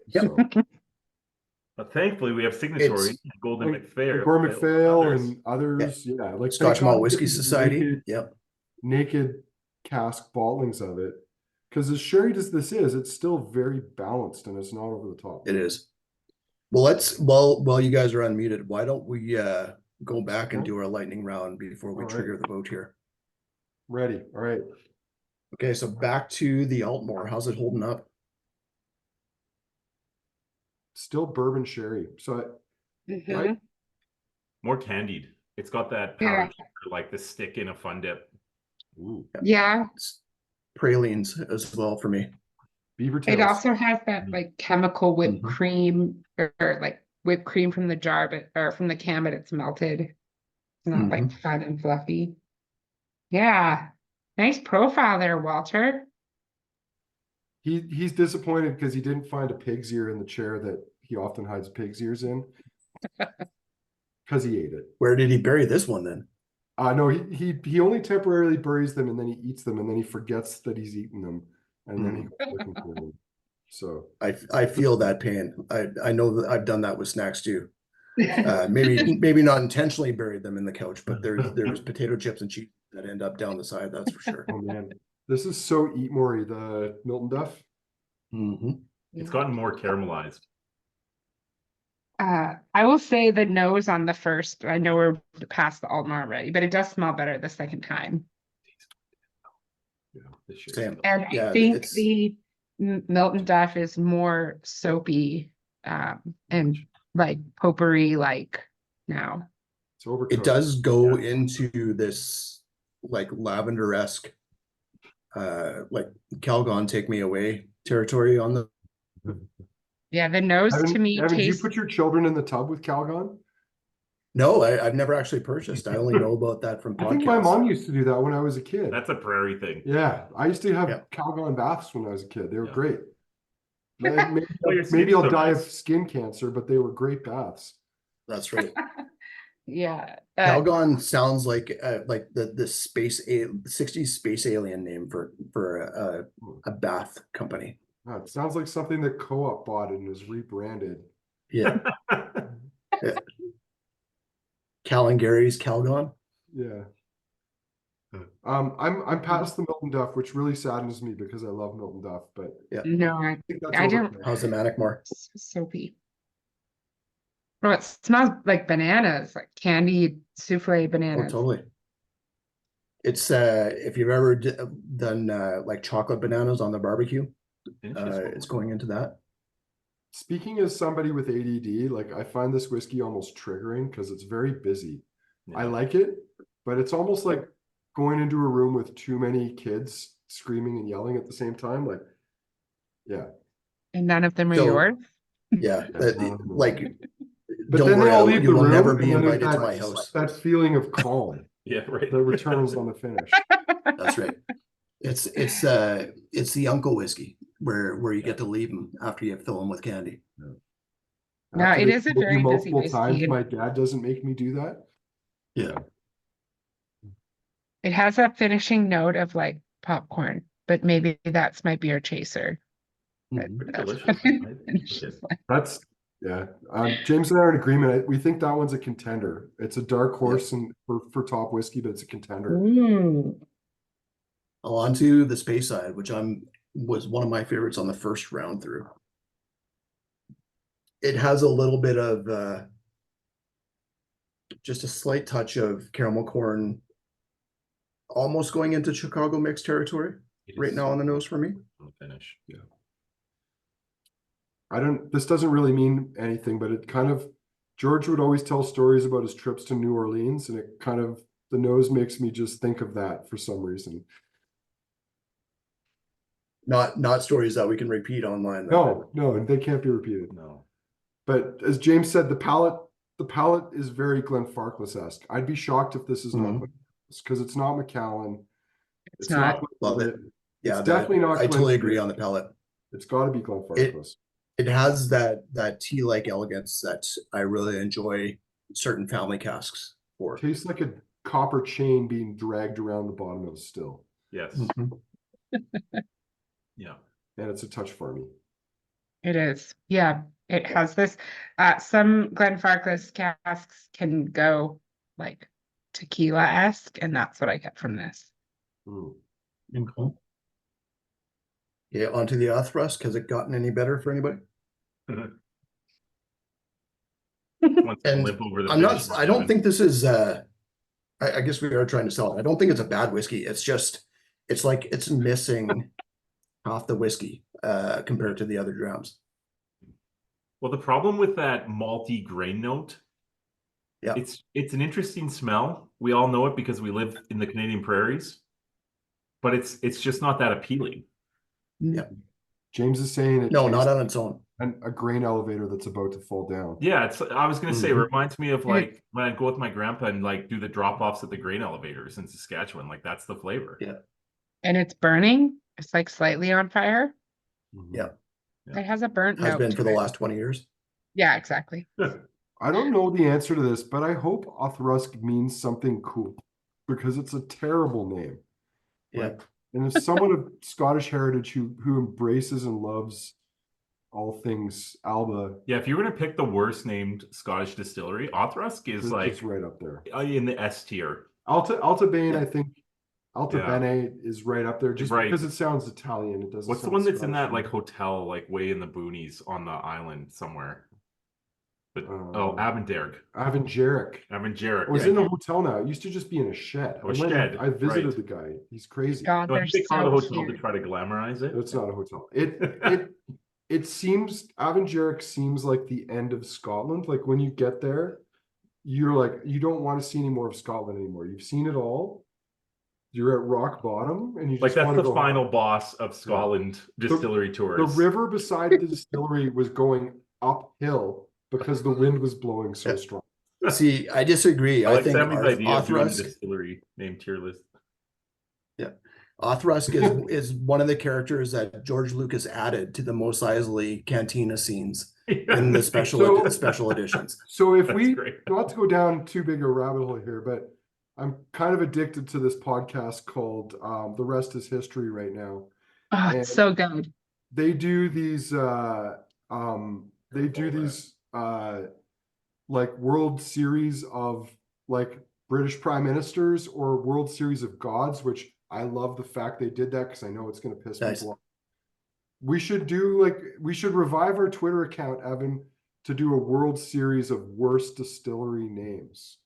So, but thankfully, we have Signatory, Golden MacPhail, Gordon MacPhail, and others. Yeah, like Scotch Malt Whiskey Society. Naked cask bottlings of it. Because as sherry as this is, it's still very balanced and it's not over the top. It is. Well, while you guys are unmuted, why don't we go back and do our lightning round before we trigger the vote here? Ready. All right. Okay, so back to the Aultmore. How's it holding up? Still bourbon sherry. So more candied. It's got that powder like the stick in a fun dip. Ooh. Yeah. pralines as well for me. Beaver It tails. also has that like chemical whipped Mhm. cream or like whipped cream from the jar, but or from the can, but it's melted. It's not like fun and fluffy. Yeah. Nice profile there, Walter. He's disappointed because he didn't find a pig's ear in the chair that he often hides pig's ears in. Because he ate it. Where did he bury this one then? No, he only temporarily buries them and then he eats them and then he forgets that he's eaten them and then he goes looking for them. So I feel that pain. I know that I've done that with snacks too. Maybe not intentionally buried them in the couch, but there's potato chips and cheese that end up down the side. That's for sure. oh man, this is so Eatmore-y, the Miltonduff. It's gotten more caramelized. I will say the nose on the first, I know we're past the Aultmore already, but it does smell better the second time. Yeah, This shit Same. feels- And Yeah, I think it's- the Miltonduff is more soapy and like potpourri like now. it's overcooked. It does go into this like lavender-esque, like Calgon Take Me Away territory on the. Yeah, the nose to me Evan, do you tastes. put your children in the tub with Calgon? No, I've never actually purchased. I only know about that from I think my podcasts. mom used to do that when I was a kid. That's a prairie thing. Yeah, I used to have Yeah. Calgon baths when I was a kid. They were Yeah. great. Maybe, Oh, your maybe skin's I'll so die of nice. skin cancer, but they were great baths. That's right. Yeah. Calgon sounds like the 60s space alien name for a bath company. It sounds like something that Co-op bought and is rebranded. Yeah. Cal and Gary's Calgon. Yeah. I'm past the Miltonduff, which really saddens me because I love Miltonduff, but No, I think that's I don't- overkill. How's the Mannochmore? soapy. Oh, it smells like bananas, like candied souffle Oh, bananas. totally. It's if you've ever done like chocolate bananas on the barbecue, it's going into that. Speaking as somebody with ADD, like I find this whiskey almost triggering because it's very busy. I Yeah. like it, but it's almost like going into a room with too many kids screaming and yelling at the same time. Like, yeah. And none of them are So- yours. Yeah, like. But Don't then worry, they all leave you the will room. never and be then there's invited to that- my house. That feeling of calm Yeah, right. that returns on the finish. That's right. It's the uncle whiskey where you get to leave them after you fill them with candy. No, After it they is a told you very busy multiple whiskey, times, and- my dad doesn't make me do that. Yeah. It has a finishing note of like popcorn, but maybe that's my beer chaser. But Mhm. that's Delicious. what it I like finishes it. like. That's yeah. James and I are in agreement. We think that one's a contender. It's a dark horse and for top whiskey, but it's a contender. Ooh. On to the space side, which was one of my favorites on the first round through. It has a little bit of just a slight touch of caramel corn, almost going into Chicago mix territory It right is now on the nose for me. on the finish. Yeah. This doesn't really mean anything, but it kind of, George would always tell stories about his trips to New Orleans, and it kind of, the nose makes me just think of that for some reason. Not stories that we can repeat online. though. No, they can't be repeated. No. But as James said, the palate is very Glenfarclas-esque. I'd be shocked if this is not Mhm. because it's not Macallan. It's not. Love it. Yeah, It's definitely not I totally agree Glenfarclas. on the palate. It's got to be Glenfarclas. It has that tea-like elegance that I really enjoy certain family casks for. Tastes like a copper chain being dragged around the bottom of a still, Yes. Mhm. Yeah. and it's a touch farmy. It is. Yeah, it has this. Some Glenfarclas casks can go like tequila-esque, and that's what I get from this. Mm. Okay. Yeah, onto the Auchroisk. Has it gotten any better for anybody? Once they And limp over the I'm not. finish I don't line. think this is. I guess we are trying to sell it. I don't think it's a bad whiskey. It's just. It's like it's missing half the whiskey compared to the other drams. Well, the problem with that malty grain note, Yeah. it's an interesting smell. We all know it because we live in the Canadian prairies. but it's just not that appealing. James is saying it No, tastes not on its own. a grain elevator that's about to fall down. Yeah, I was gonna say, it Mhm. reminds me of like when I'd go with my grandpa and like do the drop offs at the grain elevators in Saskatchewan. Like that's the flavor. Yeah. And it's burning. It's like slightly on fire. Yeah. Yeah. It has a burnt Has note been to for the it. last 20 years. Yeah, exactly. I don't know the answer to this, but I hope Auchroisk means something cool because it's a terrible name. Yeah. Like, and as someone of Scottish heritage who embraces and loves all things Alba, Yeah, if you were gonna pick the worst named Scottish distillery, Auchroisk is it's like right up there. in the S tier. Alta Bane, Yeah. I think Alta Yeah. Bene is right up there just Right. because it sounds Italian. It doesn't. What's the sound one that's in Scottish that to me. like hotel, like way in the boonies on the island somewhere? But Um, Avondale. Avondale. Avondale. Oh, it's Yeah. in a hotel now. It used to just be in a shed. Oh, a shed, I visited right. the guy. He's crazy. God, So I they're think they call it a so hotel to cute. try to glamorize it. It's not a hotel. It seems Avondale seems like the end of Scotland. Like when you get there, you're like you don't want to see any more of Scotland anymore. You've seen it all. You're at rock bottom, and you Like just that's want to the go final home. boss of Scotland distillery The tours. river beside the distillery was going uphill because the wind was blowing so Yeah. strong. See, I disagree. I I like think Sammy's idea of doing a Auchroisk, distillery name tier list. Auchroisk is one of the characters that George Lucas added to the Mos Eisley Cantina scenes in the special editions. So if That's we great. not to go down too big a rabbit hole here, but I'm kind of addicted to this podcast called The Rest is History right now. Oh, And it's so good. they do these like World Series of like British prime ministers or World Series of gods, which I love the fact they did that because I know it's going to piss Nice. people off. We should revive our Twitter account, Evan, to do a World Series of worst distillery names.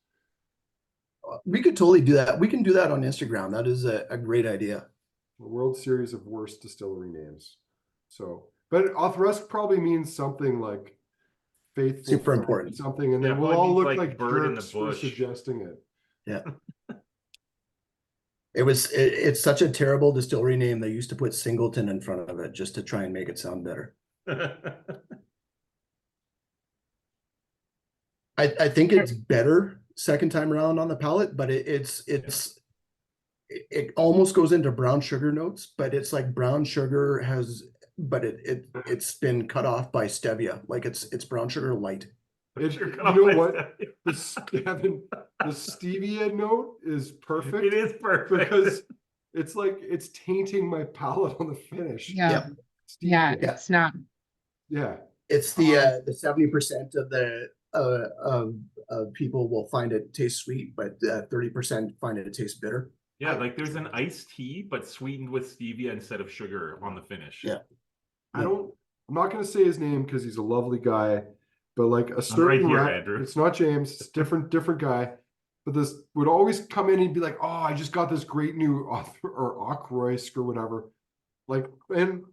We could totally do that. We can do that on Instagram. That is a great idea. A World Series of worst distillery names. So, but Auchroisk probably means something like faithful, Super friend, important. something, and then Yeah, we'll probably all means look like like bird in the jerks for bush. suggesting it. Yeah. It's such a terrible distillery name. They used to put Singleton in front of it just to try and make it sound better. I think it's better second time around on the palate, but it almost goes into brown sugar notes, but it's like brown sugar it's been cut off by stevia. Like it's brown sugar light. You know what? The stevia note is perfect. It is perfect because it's like it's tainting my palate on the finish. Yeah. Stevia. Yeah. It's not. Yeah. It's the 70% of the of people will find it taste sweet, but 30% find it taste bitter. Yeah, like there's an iced tea, but sweetened with stevia instead of sugar on the finish. Yeah. I'm not going to say his name because he's a lovely guy, but like a certain right here, Andrew. It's not James, it's different guy. But this would always come in and be like, "Oh, I just got this great new author or Auchroisk or whatever." Like, and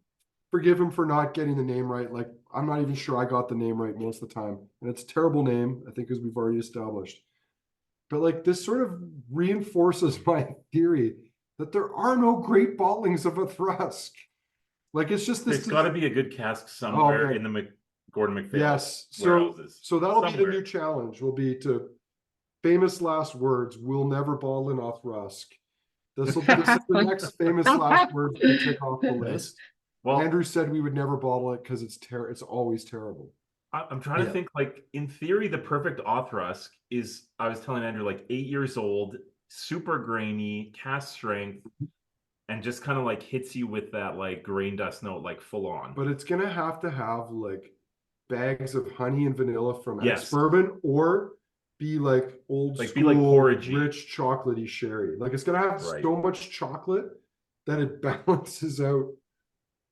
forgive him for not getting the name right. Like, I'm not even sure I got the name right most of the time, and it's a terrible name, I think, as we've already established. But like, this sort of reinforces my theory that there are no great bottlings of Auchroisk. Like, it's just this. There's got to be a good cask somewhere in the Gordon MacPhail. Yes. So that'll be the new challenge. Will be to famous last words. We'll never bottle in Auchroisk. This is the next famous last words we take off the list. Well, Andrew said we would never bottle it because it's always terrible. I'm trying to think, like, in theory, the perfect Auchroisk is, I was telling Andrew, like 8 years old, super grainy, cask strength, and just kind of like hits you with that like grain dust note, like full on. But it's gonna have to have like bags of honey and vanilla from Yes. bourbon, or be like old Like, school, be like porridgey. rich chocolatey sherry. Like, it's gonna have Right. so much chocolate that it balances out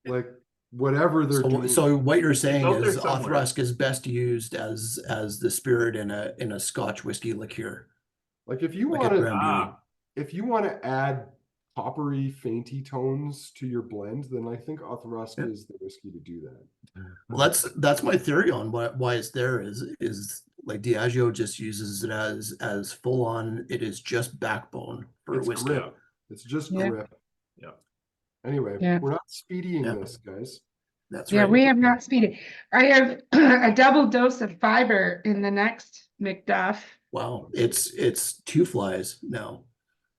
like whatever they're doing. So what you're saying out there is somewhere. Auchroisk is best used as the spirit in a Scotch whiskey liqueur. Like, if you Like want a to, Drambuie. if you want to add coppery, fainty tones to your blend, then I think Auchroisk is the whiskey to do that. Well, that's my theory on why it's there is like Diageo just uses it as full on. It is just backbone for It's whiskey. grip. It's just Yeah. grip. Yeah. Anyway, Yeah. we're not speedying Yeah. this, guys. That's Yeah, right. we have not speeded. I have a double dose of fiber in the next Macduff. Wow, it's two flies now.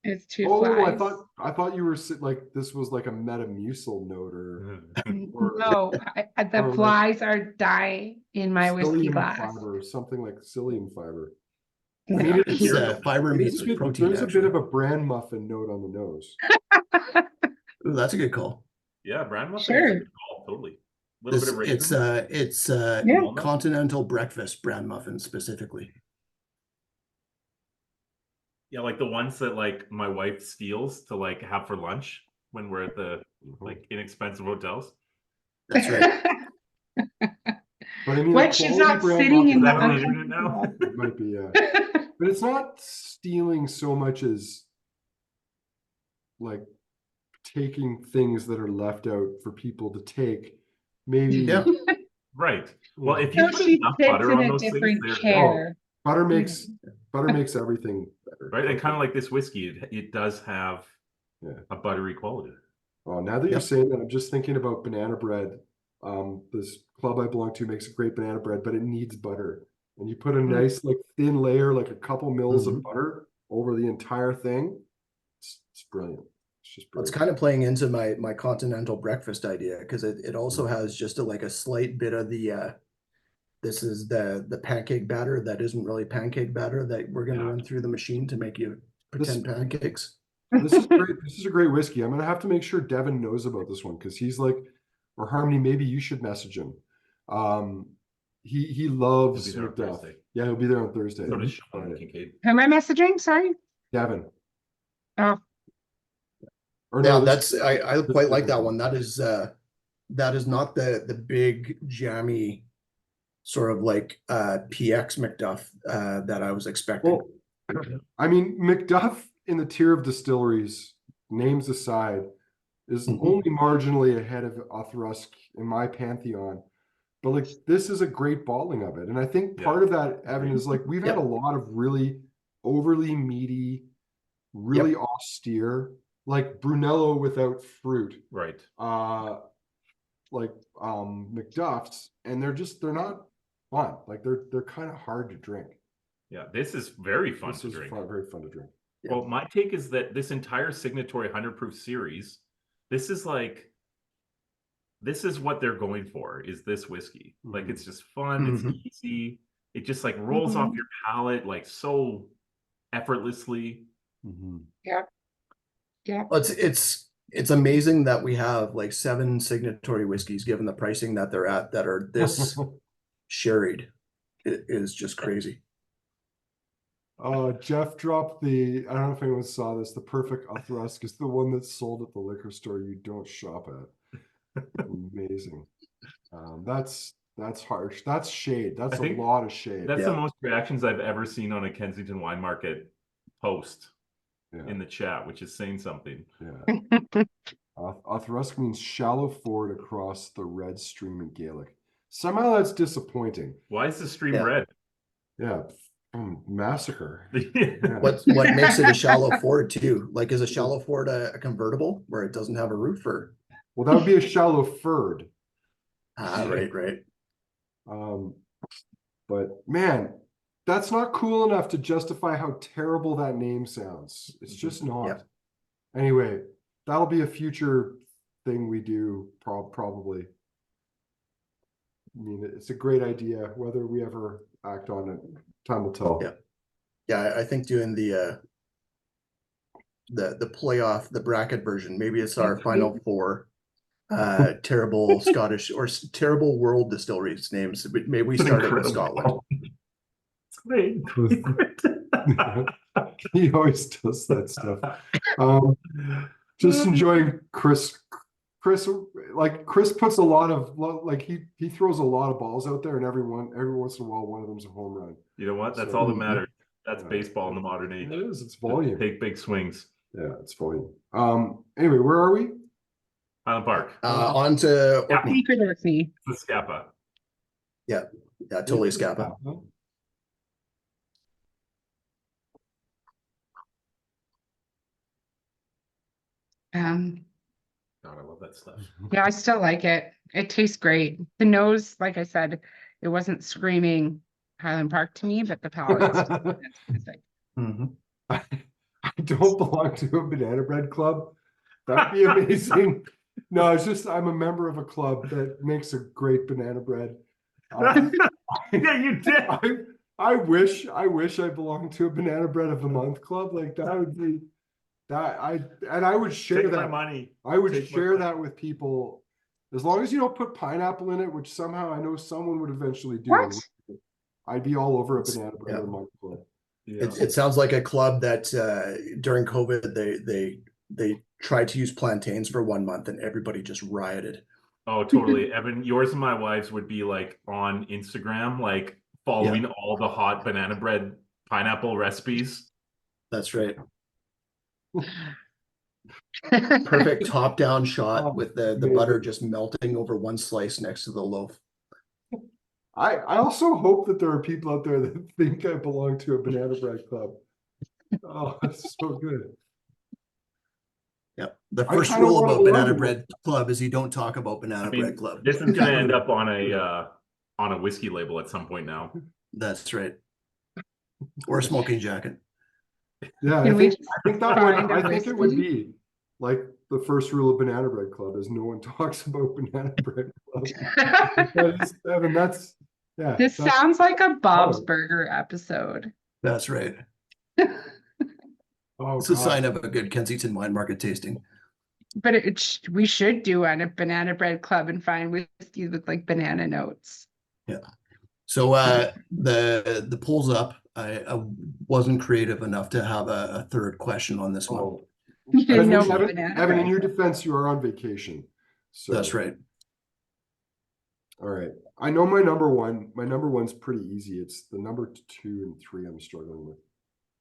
It's two Oh, flies. I thought you were like this was like a Metamucil note or No, the or like flies are dying in my whiskey psyllium glass. fiber or something like psyllium fiber. I No. mean, It's fiber it meats is a with bit, protein. there's a Actually, bit of a bran muffin note on the nose. Ooh, that's a good call. Yeah, brand muffin is a Sure. good call, totally. A little bit of It's raisin. it's Yeah. walnut. continental breakfast bran muffins specifically. Yeah, like the ones that like my wife steals to like have for lunch when we're at the like inexpensive hotels. That's right. But I mean, When a she's quality not brand sitting in muffin the Is that on the internet now? it might be, yeah. But it's not stealing so much as like taking things that are left out for people to take. Maybe Yeah. Right. Well, if you No, put she enough sits butter in on a those things, different they're chair. butter makes everything better. right. And kind of like this whiskey, it does have Yeah. a buttery quality. Oh, now that you're Yep. saying that, I'm just thinking about banana bread. This club I belong to makes a great banana bread, but it needs butter. And you put a nice, like thin layer, like a couple mils of butter over the entire thing. It's brilliant. It's just It's brilliant. kind of playing into my continental breakfast idea because it also has just like a slight bit of the this is the pancake batter that isn't really pancake batter that we're going to Yeah. run through the machine to make you pretend pancakes. This is great. This is a great whiskey. I'm gonna have to make sure Devin knows about this one because he's like, or Harmony, maybe you should message him. He loves He'll be there on Macduff. Thursday. Yeah, he'll be there on Thursday. So does Sean Friday. Kincaid. Who am I messaging? Sorry. Devin. Oh, Or Yeah, no, that's I this quite like that different one. That is not the big jammy sort of like PX Macduff that I was expecting. Well, I mean, Macduff in the tier of distilleries, names aside, is only marginally ahead of Auchroisk in my pantheon. But like this is a great bottling of it. And I think part of that, Evan, is like we've had a lot of really overly meaty, really austere, like Brunello without fruit. Right. Like Macduffs, and they're not fun. Like they're kind of hard to drink. Yeah, this is very fun This to is drink. very fun to drink. Well, my take is that this entire Signatory 100 proof series, this is what they're going for, is this whiskey. Like it's just fun, it's easy. It just like rolls off your palate like so effortlessly. yeah. It's amazing that we have like 7 signatory whiskeys given the pricing that they're at that are this sherried. It is just crazy. Jeff dropped I don't know if anyone saw this, the perfect Auchroisk is the one that's sold at the liquor store you don't shop at. Amazing. That's harsh. That's shade. That's a lot of shade. That's the most reactions I've ever seen on a Kensington Wine Market post in the chat, which is saying something. Yeah. Auchroisk means shallow ford across the red stream in Gaelic. Somehow that's disappointing. Why is the stream red? Yeah. Massacre. What makes it a shallow ford too? Like, is a shallow ford a convertible where it doesn't have a roof? Or well, that would be a shallow ford. Right. But man, that's not cool enough to justify how terrible that name sounds. It's just not. Anyway, that'll be a future thing we do, probably. I mean, it's a great idea. Whether we ever act on it, time will tell. Yeah, I think doing the playoff, the bracket version, maybe it's our final 4 terrible Scottish or terrible world distilleries names. Maybe we start it with Scotland. It's great. He always does that stuff. Just enjoying Chris, like Chris puts a lot of like he throws a lot of balls out there, and every once in a while one of them's a home run. You know what? That's all that matters. That's baseball in the modern age. It is. It's volume. Take big swings. Yeah, it's volume. Anyway, where are we? Highland Park. On to Orkney. Secret Orkney. The Scapa. Yeah, totally Scapa. God, I love that stuff. Yeah, I still like it. It tastes great. The nose, like I said, it wasn't screaming Highland Park to me, but the palate is fantastic. I don't belong to a banana bread club. That'd be amazing. No, it's just I'm a member of a club that makes a great banana bread. Yeah, you did. I wish I belonged to a banana bread of the month club. Like that would be that I would share Take my that. money. I would Take my share money. that with people as long as you don't put pineapple in it, which somehow I know someone would eventually do. What? I'd be all over a banana bread yeah. of the month club. Yeah. It sounds like a club that during COVID they tried to use plantains for 1 month and everybody just rioted. Oh, totally. Evan, yours and my wife's would be like on Instagram, like following all the hot banana bread pineapple recipes. That's right. Perfect top-down shot Oh, with the amazing. butter just melting over one slice next to the loaf. I also hope that there are people out there that think I belong to a banana bread club. Oh, that's so good. Yep. The I first kinda rule wanna about Banana learn. Bread Club is you don't talk about Banana I mean, Bread Club. this is going to end up on a whiskey label at some point now. That's right. Or a smoking jacket. Yeah, Can we I think that would find a I think it would whiskey? be like the first rule of Banana Bread Club is no one talks about Banana Bread Club. Evan, that's yeah. This that's- sounds like a Bob's Oh. Burger episode. That's right. oh It's a God. sign of a good Kensington wine market tasting. But we should do on a banana bread club and find whiskey with like banana notes. Yeah. So the poll's up. I wasn't creative enough to have a third question on this one. Oh. You didn't know Evan, banana Evan, in bread. your defense, you are on vacation. So That's right. all right. I know my number one. My number one's pretty easy. It's the number 2 and 3 I'm struggling with.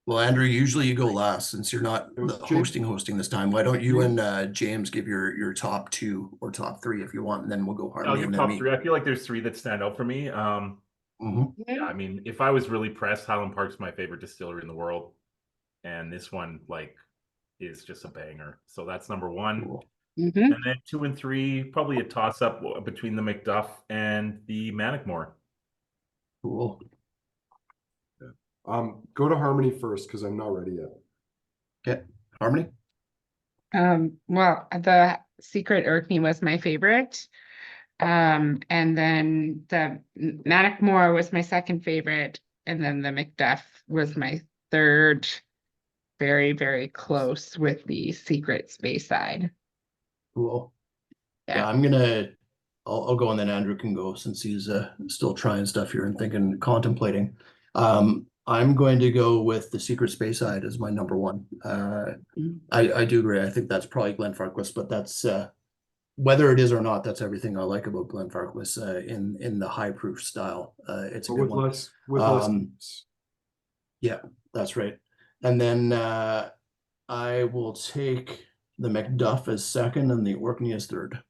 Well, Andrew, usually you go last since you're not the hosting this time. Why don't you and James give your top 2 or top 3 if you want, and then we'll go I'll Harmony give and then top me. 3. I feel like there's 3 that stand out for me. Yeah, I mean, if I was really pressed, Highland Park's my favorite distillery in the world, and this one like is just a banger. So that's number 1. Cool. And then 2 and 3, probably a toss up between the Macduff and the Mannochmore. Cool. Go to Harmony first because I'm not ready yet. Okay, Harmony. Well, the Secret Orkney was my favorite. And then the Mannochmore was my second favorite, and then the Macduff was my third. Very, very close with the Secret Space side. Cool. Yeah. Yeah, I'll go and then Andrew can go since he's still trying stuff here and contemplating. I'm going to go with the Secret Space side as my number 1. I do agree. I think that's probably Glenfarclas, but that's whether it is or not, that's everything I like about Glenfarclas in the high proof style. It's a good one. Less. Yeah, that's right. And then I will take the Macduff as second and the Orkney as third.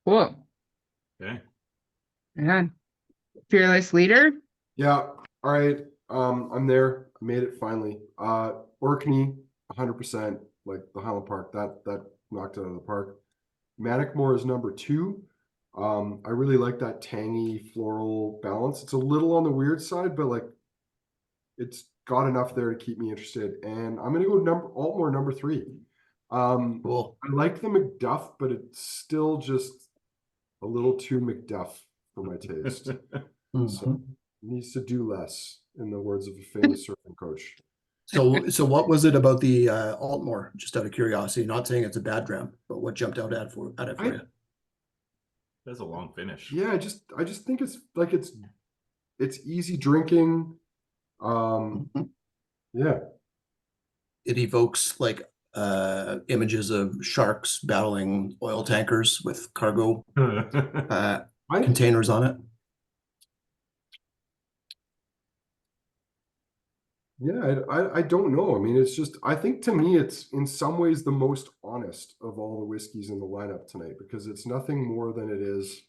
Cool. Okay. Yeah. Fearless leader. Yeah. All right. I'm there. I made it finally. Orkney, 100%. Like the Highland Park, that knocked it out of the park. Mannochmore is number 2. I really like that tangy floral balance. It's a little on the weird side, but like it's got enough there to keep me interested. And I'm gonna go Aultmore number 3. Cool. I like the Macduff, but it's still just a little too Macduff for my taste. So it needs to do less, in the words of a famous surfing coach. So what was it about the Aultmore? Just out of curiosity, not saying it's a bad dram, but what jumped out at it for you? That's a long finish. Yeah, I just think it's like it's easy drinking. Yeah. It evokes like images of sharks battling oil tankers with cargo containers on it. Yeah, I don't know. I mean, it's just, I think to me, it's in some ways the most honest of all the whiskeys in the lineup tonight, because it's nothing more than it is.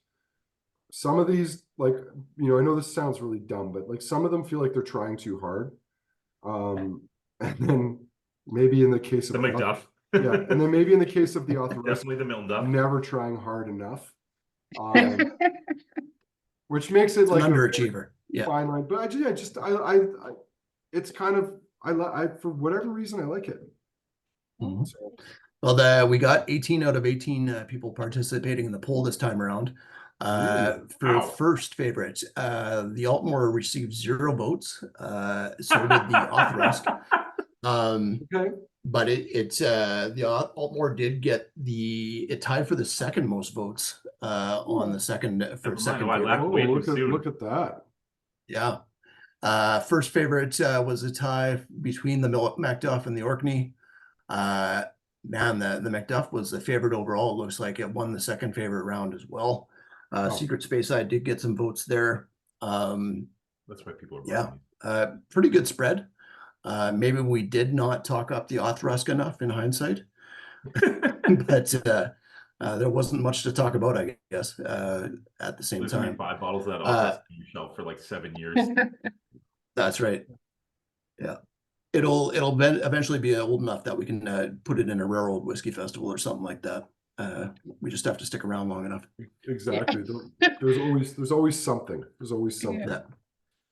Some of these, like, I know this sounds really dumb, but like some of them feel like they're trying too hard. And then maybe in the case of the Macduff. Yeah, and then maybe in the case of the Auchroisk, Definitely the Miltonduff. never trying hard enough, which makes it It's an like a very underachiever. Yeah. fine line. But it's kind of I for whatever reason I like it. Mhm. So, Well, we got 18 out of 18 people participating in the poll this time around. For Wow. first favorite, the Aultmore received 0 votes. So did the Auchroisk. okay. But the Aultmore did get it tied for the second most votes on the second for Never mind, second I favorite. laughed way too soon. Look at that. Yeah. First favorite was a tie between the Macduff and the Orkney. Man, the Macduff was the favorite overall. It looks like it won the second favorite round as well. Oh. Secret Speyside did get some votes there. That's why people are Yeah, voting. pretty good spread. Maybe we did not talk up the Auchroisk enough in hindsight, but there wasn't much to talk about, I guess, at the same There's gonna be time. 5 bottles of that Auchroisk on your shelf for like 7 years. That's right. Yeah. It'll eventually be old enough that we can put it in a rare old whiskey festival or something like that. We just have to stick around long enough. Exactly. There's always something. There's always something. Yeah.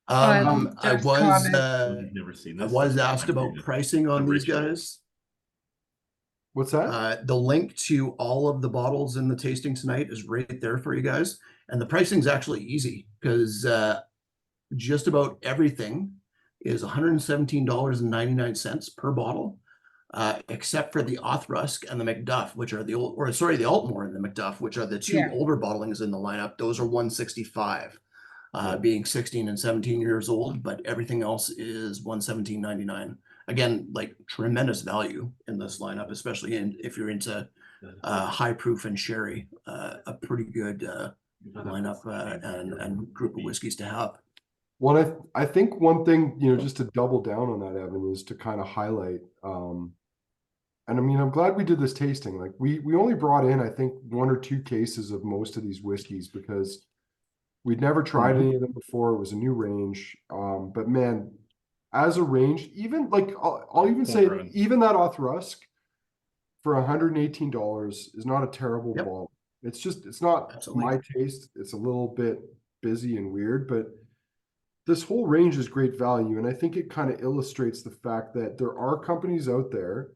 I Just comment. You've never seen I this. was This is asked my about favorite. pricing on The these ritual. guys. What's that? The link to all of the bottles in the tasting tonight is right there for you guys. And the pricing's actually easy because just about everything is $117.99 per bottle, except for the Auchroisk and the Macduff, which are the Aultmore and the Macduff, which are the two Yeah. older bottlings in the lineup. Those are $165, Yeah. being 16 and 17 years old, but everything else is $117.99. Again, like tremendous value in this lineup, especially if you're into high proof and sherry, a pretty good lineup and group of whiskeys to have. Well, I think one thing, just to double down on that, Evan, is to kind of highlight, and I mean, I'm glad we did this tasting. Like we only brought in, I think, 1 or 2 cases of most of these whiskeys because we'd never tried any of them before. It was a new range. But man, as a range, even like I'll even say even that Auchroisk for $118 is not a terrible Yep. ball. It's not Absolutely. my taste. It's a little bit busy and weird, but this whole range is great value. And I think it kind of illustrates the fact that there are companies out there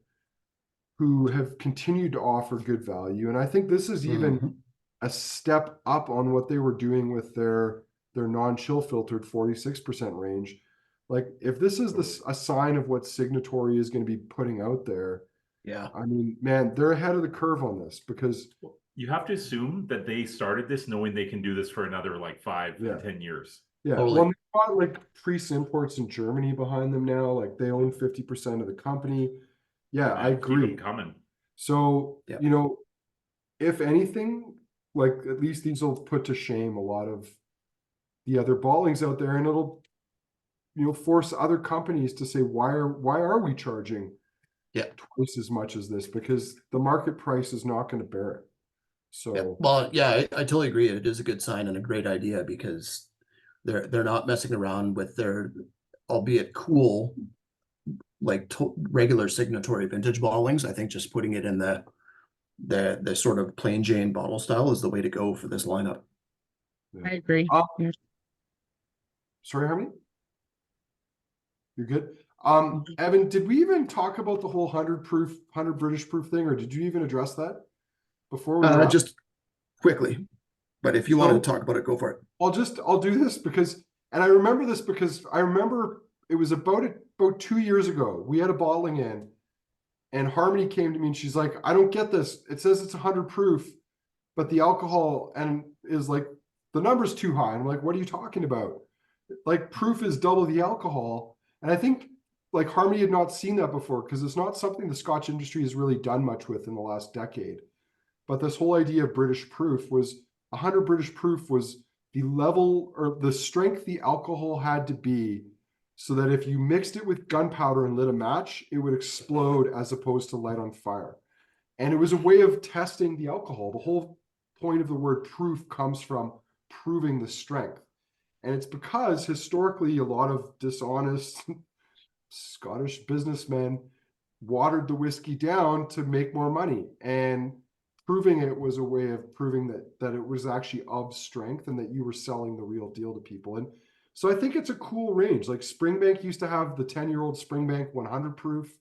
who have continued to offer good value. And I think this is even a step up on what they were doing with their non-chill filtered 46% range. Like if this is a sign of what Signatory is going to be putting out there, Yeah. I mean, man, they're ahead of the curve on this because you have to assume that they started this knowing they can do this for another like 5 to 10 years. Yeah, Totally. well, they've got like Priest Imports in Germany behind them now. Like they own 50% of the company. Yeah, I agree. Keep them coming. So, Yep. if anything, like at least these will put to shame a lot of the other bottlings out there, and it'll, force other companies to say, why are we charging twice as much as this? Because the market price is not going to bear it. So, well, yeah, I totally agree. It is a good sign and a great idea because they're not messing around with their, albeit cool, like regular Signatory vintage bottlings. I think just putting it in the sort of plain Jane bottle style is the way to go for this lineup. I agree. Sorry, Harmony? You're good. Evan, did we even talk about the whole 100 British proof thing, or did you even address that before we were just quickly, but if you want to talk about it, go for it. I'll do this because I remember this because I remember it was about 2 years ago. We had a bottling in, and Harmony came to me and she's like, I don't get this. It says it's 100 proof, but the alcohol is like, the number's too high. I'm like, what are you talking about? Like proof is double the alcohol. And I think like Harmony had not seen that before because it's not something the Scotch industry has really done much with in the last decade. But this whole idea of British proof was 100 British proof was the level or the strength the alcohol had to be so that if you mixed it with gunpowder and lit a match, it would explode as opposed to light on fire. And it was a way of testing the alcohol. The whole point of the word proof comes from proving the strength. And it's because historically a lot of dishonest Scottish businessmen watered the whiskey down to make more money, and proving it was a way of proving that it was actually of strength and that you were selling the real deal to people. And so I think it's a cool range. Like Springbank used to have the 10-year-old Springbank 100 proof.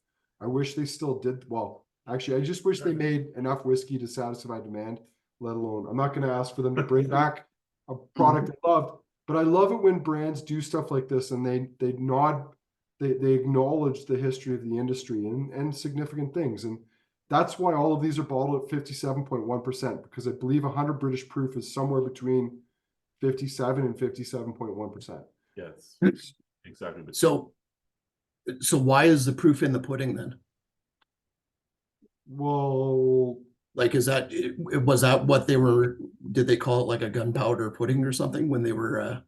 I wish they still did. Well, actually, I just wish they made enough whiskey to satisfy demand, let alone, I'm not going to ask for them to bring back a product I loved, but I love it when brands do stuff like this and they acknowledge the history of the industry and significant things. And that's why all of these are bottled at 57.1%, because I believe 100 British proof is somewhere between 57 and 57.1%. Yes, exactly. So why is the proof in the pudding then? Well, Like, was that what they were, did they call it like a gunpowder pudding or something when they were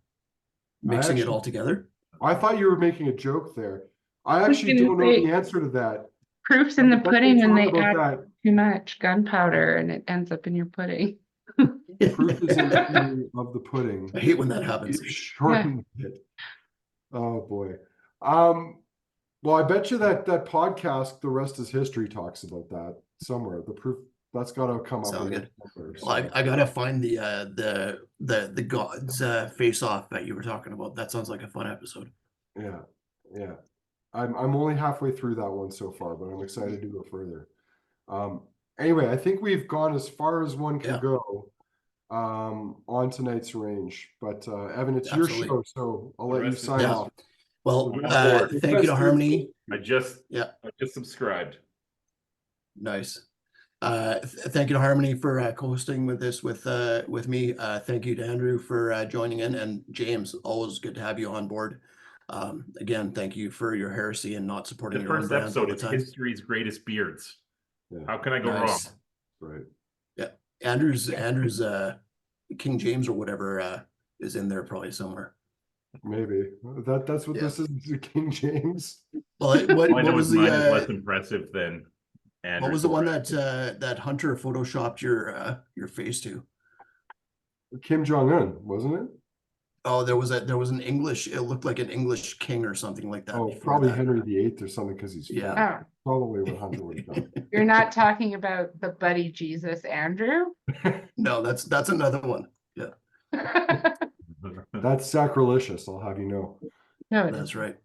mixing it all together? I thought you were making a joke there. I actually didn't don't know say- the answer to that. Proofs in the Let me pudding when talk they about add that. too much gunpowder and it ends up in your pudding. Proof is in theory of the pudding. I hate when that happens. You shortened it. Oh boy. Well, I bet you that podcast, The Rest is History, talks about that somewhere. The proof that's got to come up. Sounds in good. somewhere, Well, so. I gotta find the gods face off that you were talking about. That sounds like a fun episode. Yeah, yeah. I'm only halfway through that one so far, but I'm excited to go further. Anyway, I think we've gone as far as one can Yeah. go on tonight's range. But Evan, it's your Absolutely. show, so I'll let you rest is- sign Yeah. off. Well, Board. thank you to Harmony. I just Yeah. subscribed. Nice. Thank you to Harmony for co-hosting with this with me. Thank you to Andrew for joining in, and James, always good to have you on board. Again, thank you for your heresy and not supporting The your own first brands all episode, the it's time. history's greatest beards. Yeah. How can I go Nice. wrong? Right. Yeah, Andrew's King James or whatever is in there probably somewhere. Maybe that's what Yeah. this is, King James. Well, All I what know was is mine is less the impressive than Andrew's. what was the one that Hunter photoshopped your face to? Kim Jong-un, wasn't it? Oh, there was an English. It looked like an English king or something like that. Oh, before probably that. Henry VIII or something, because he's Yeah. French. Oh, Probably what Hunter would have done. you're not talking about the buddy Jesus, Andrew? No, that's another one. Yeah, That's sacrilegious, I'll have you know. No, it that's isn't. right.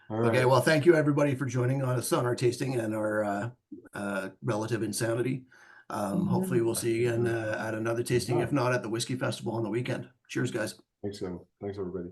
All right. Okay, well, thank you everybody for joining us on our tasting and our relative insanity. Hopefully we'll see you again at another tasting, if not at the Whiskey Festival on the weekend. Cheers, guys. Thanks, Evan. Thanks, everybody.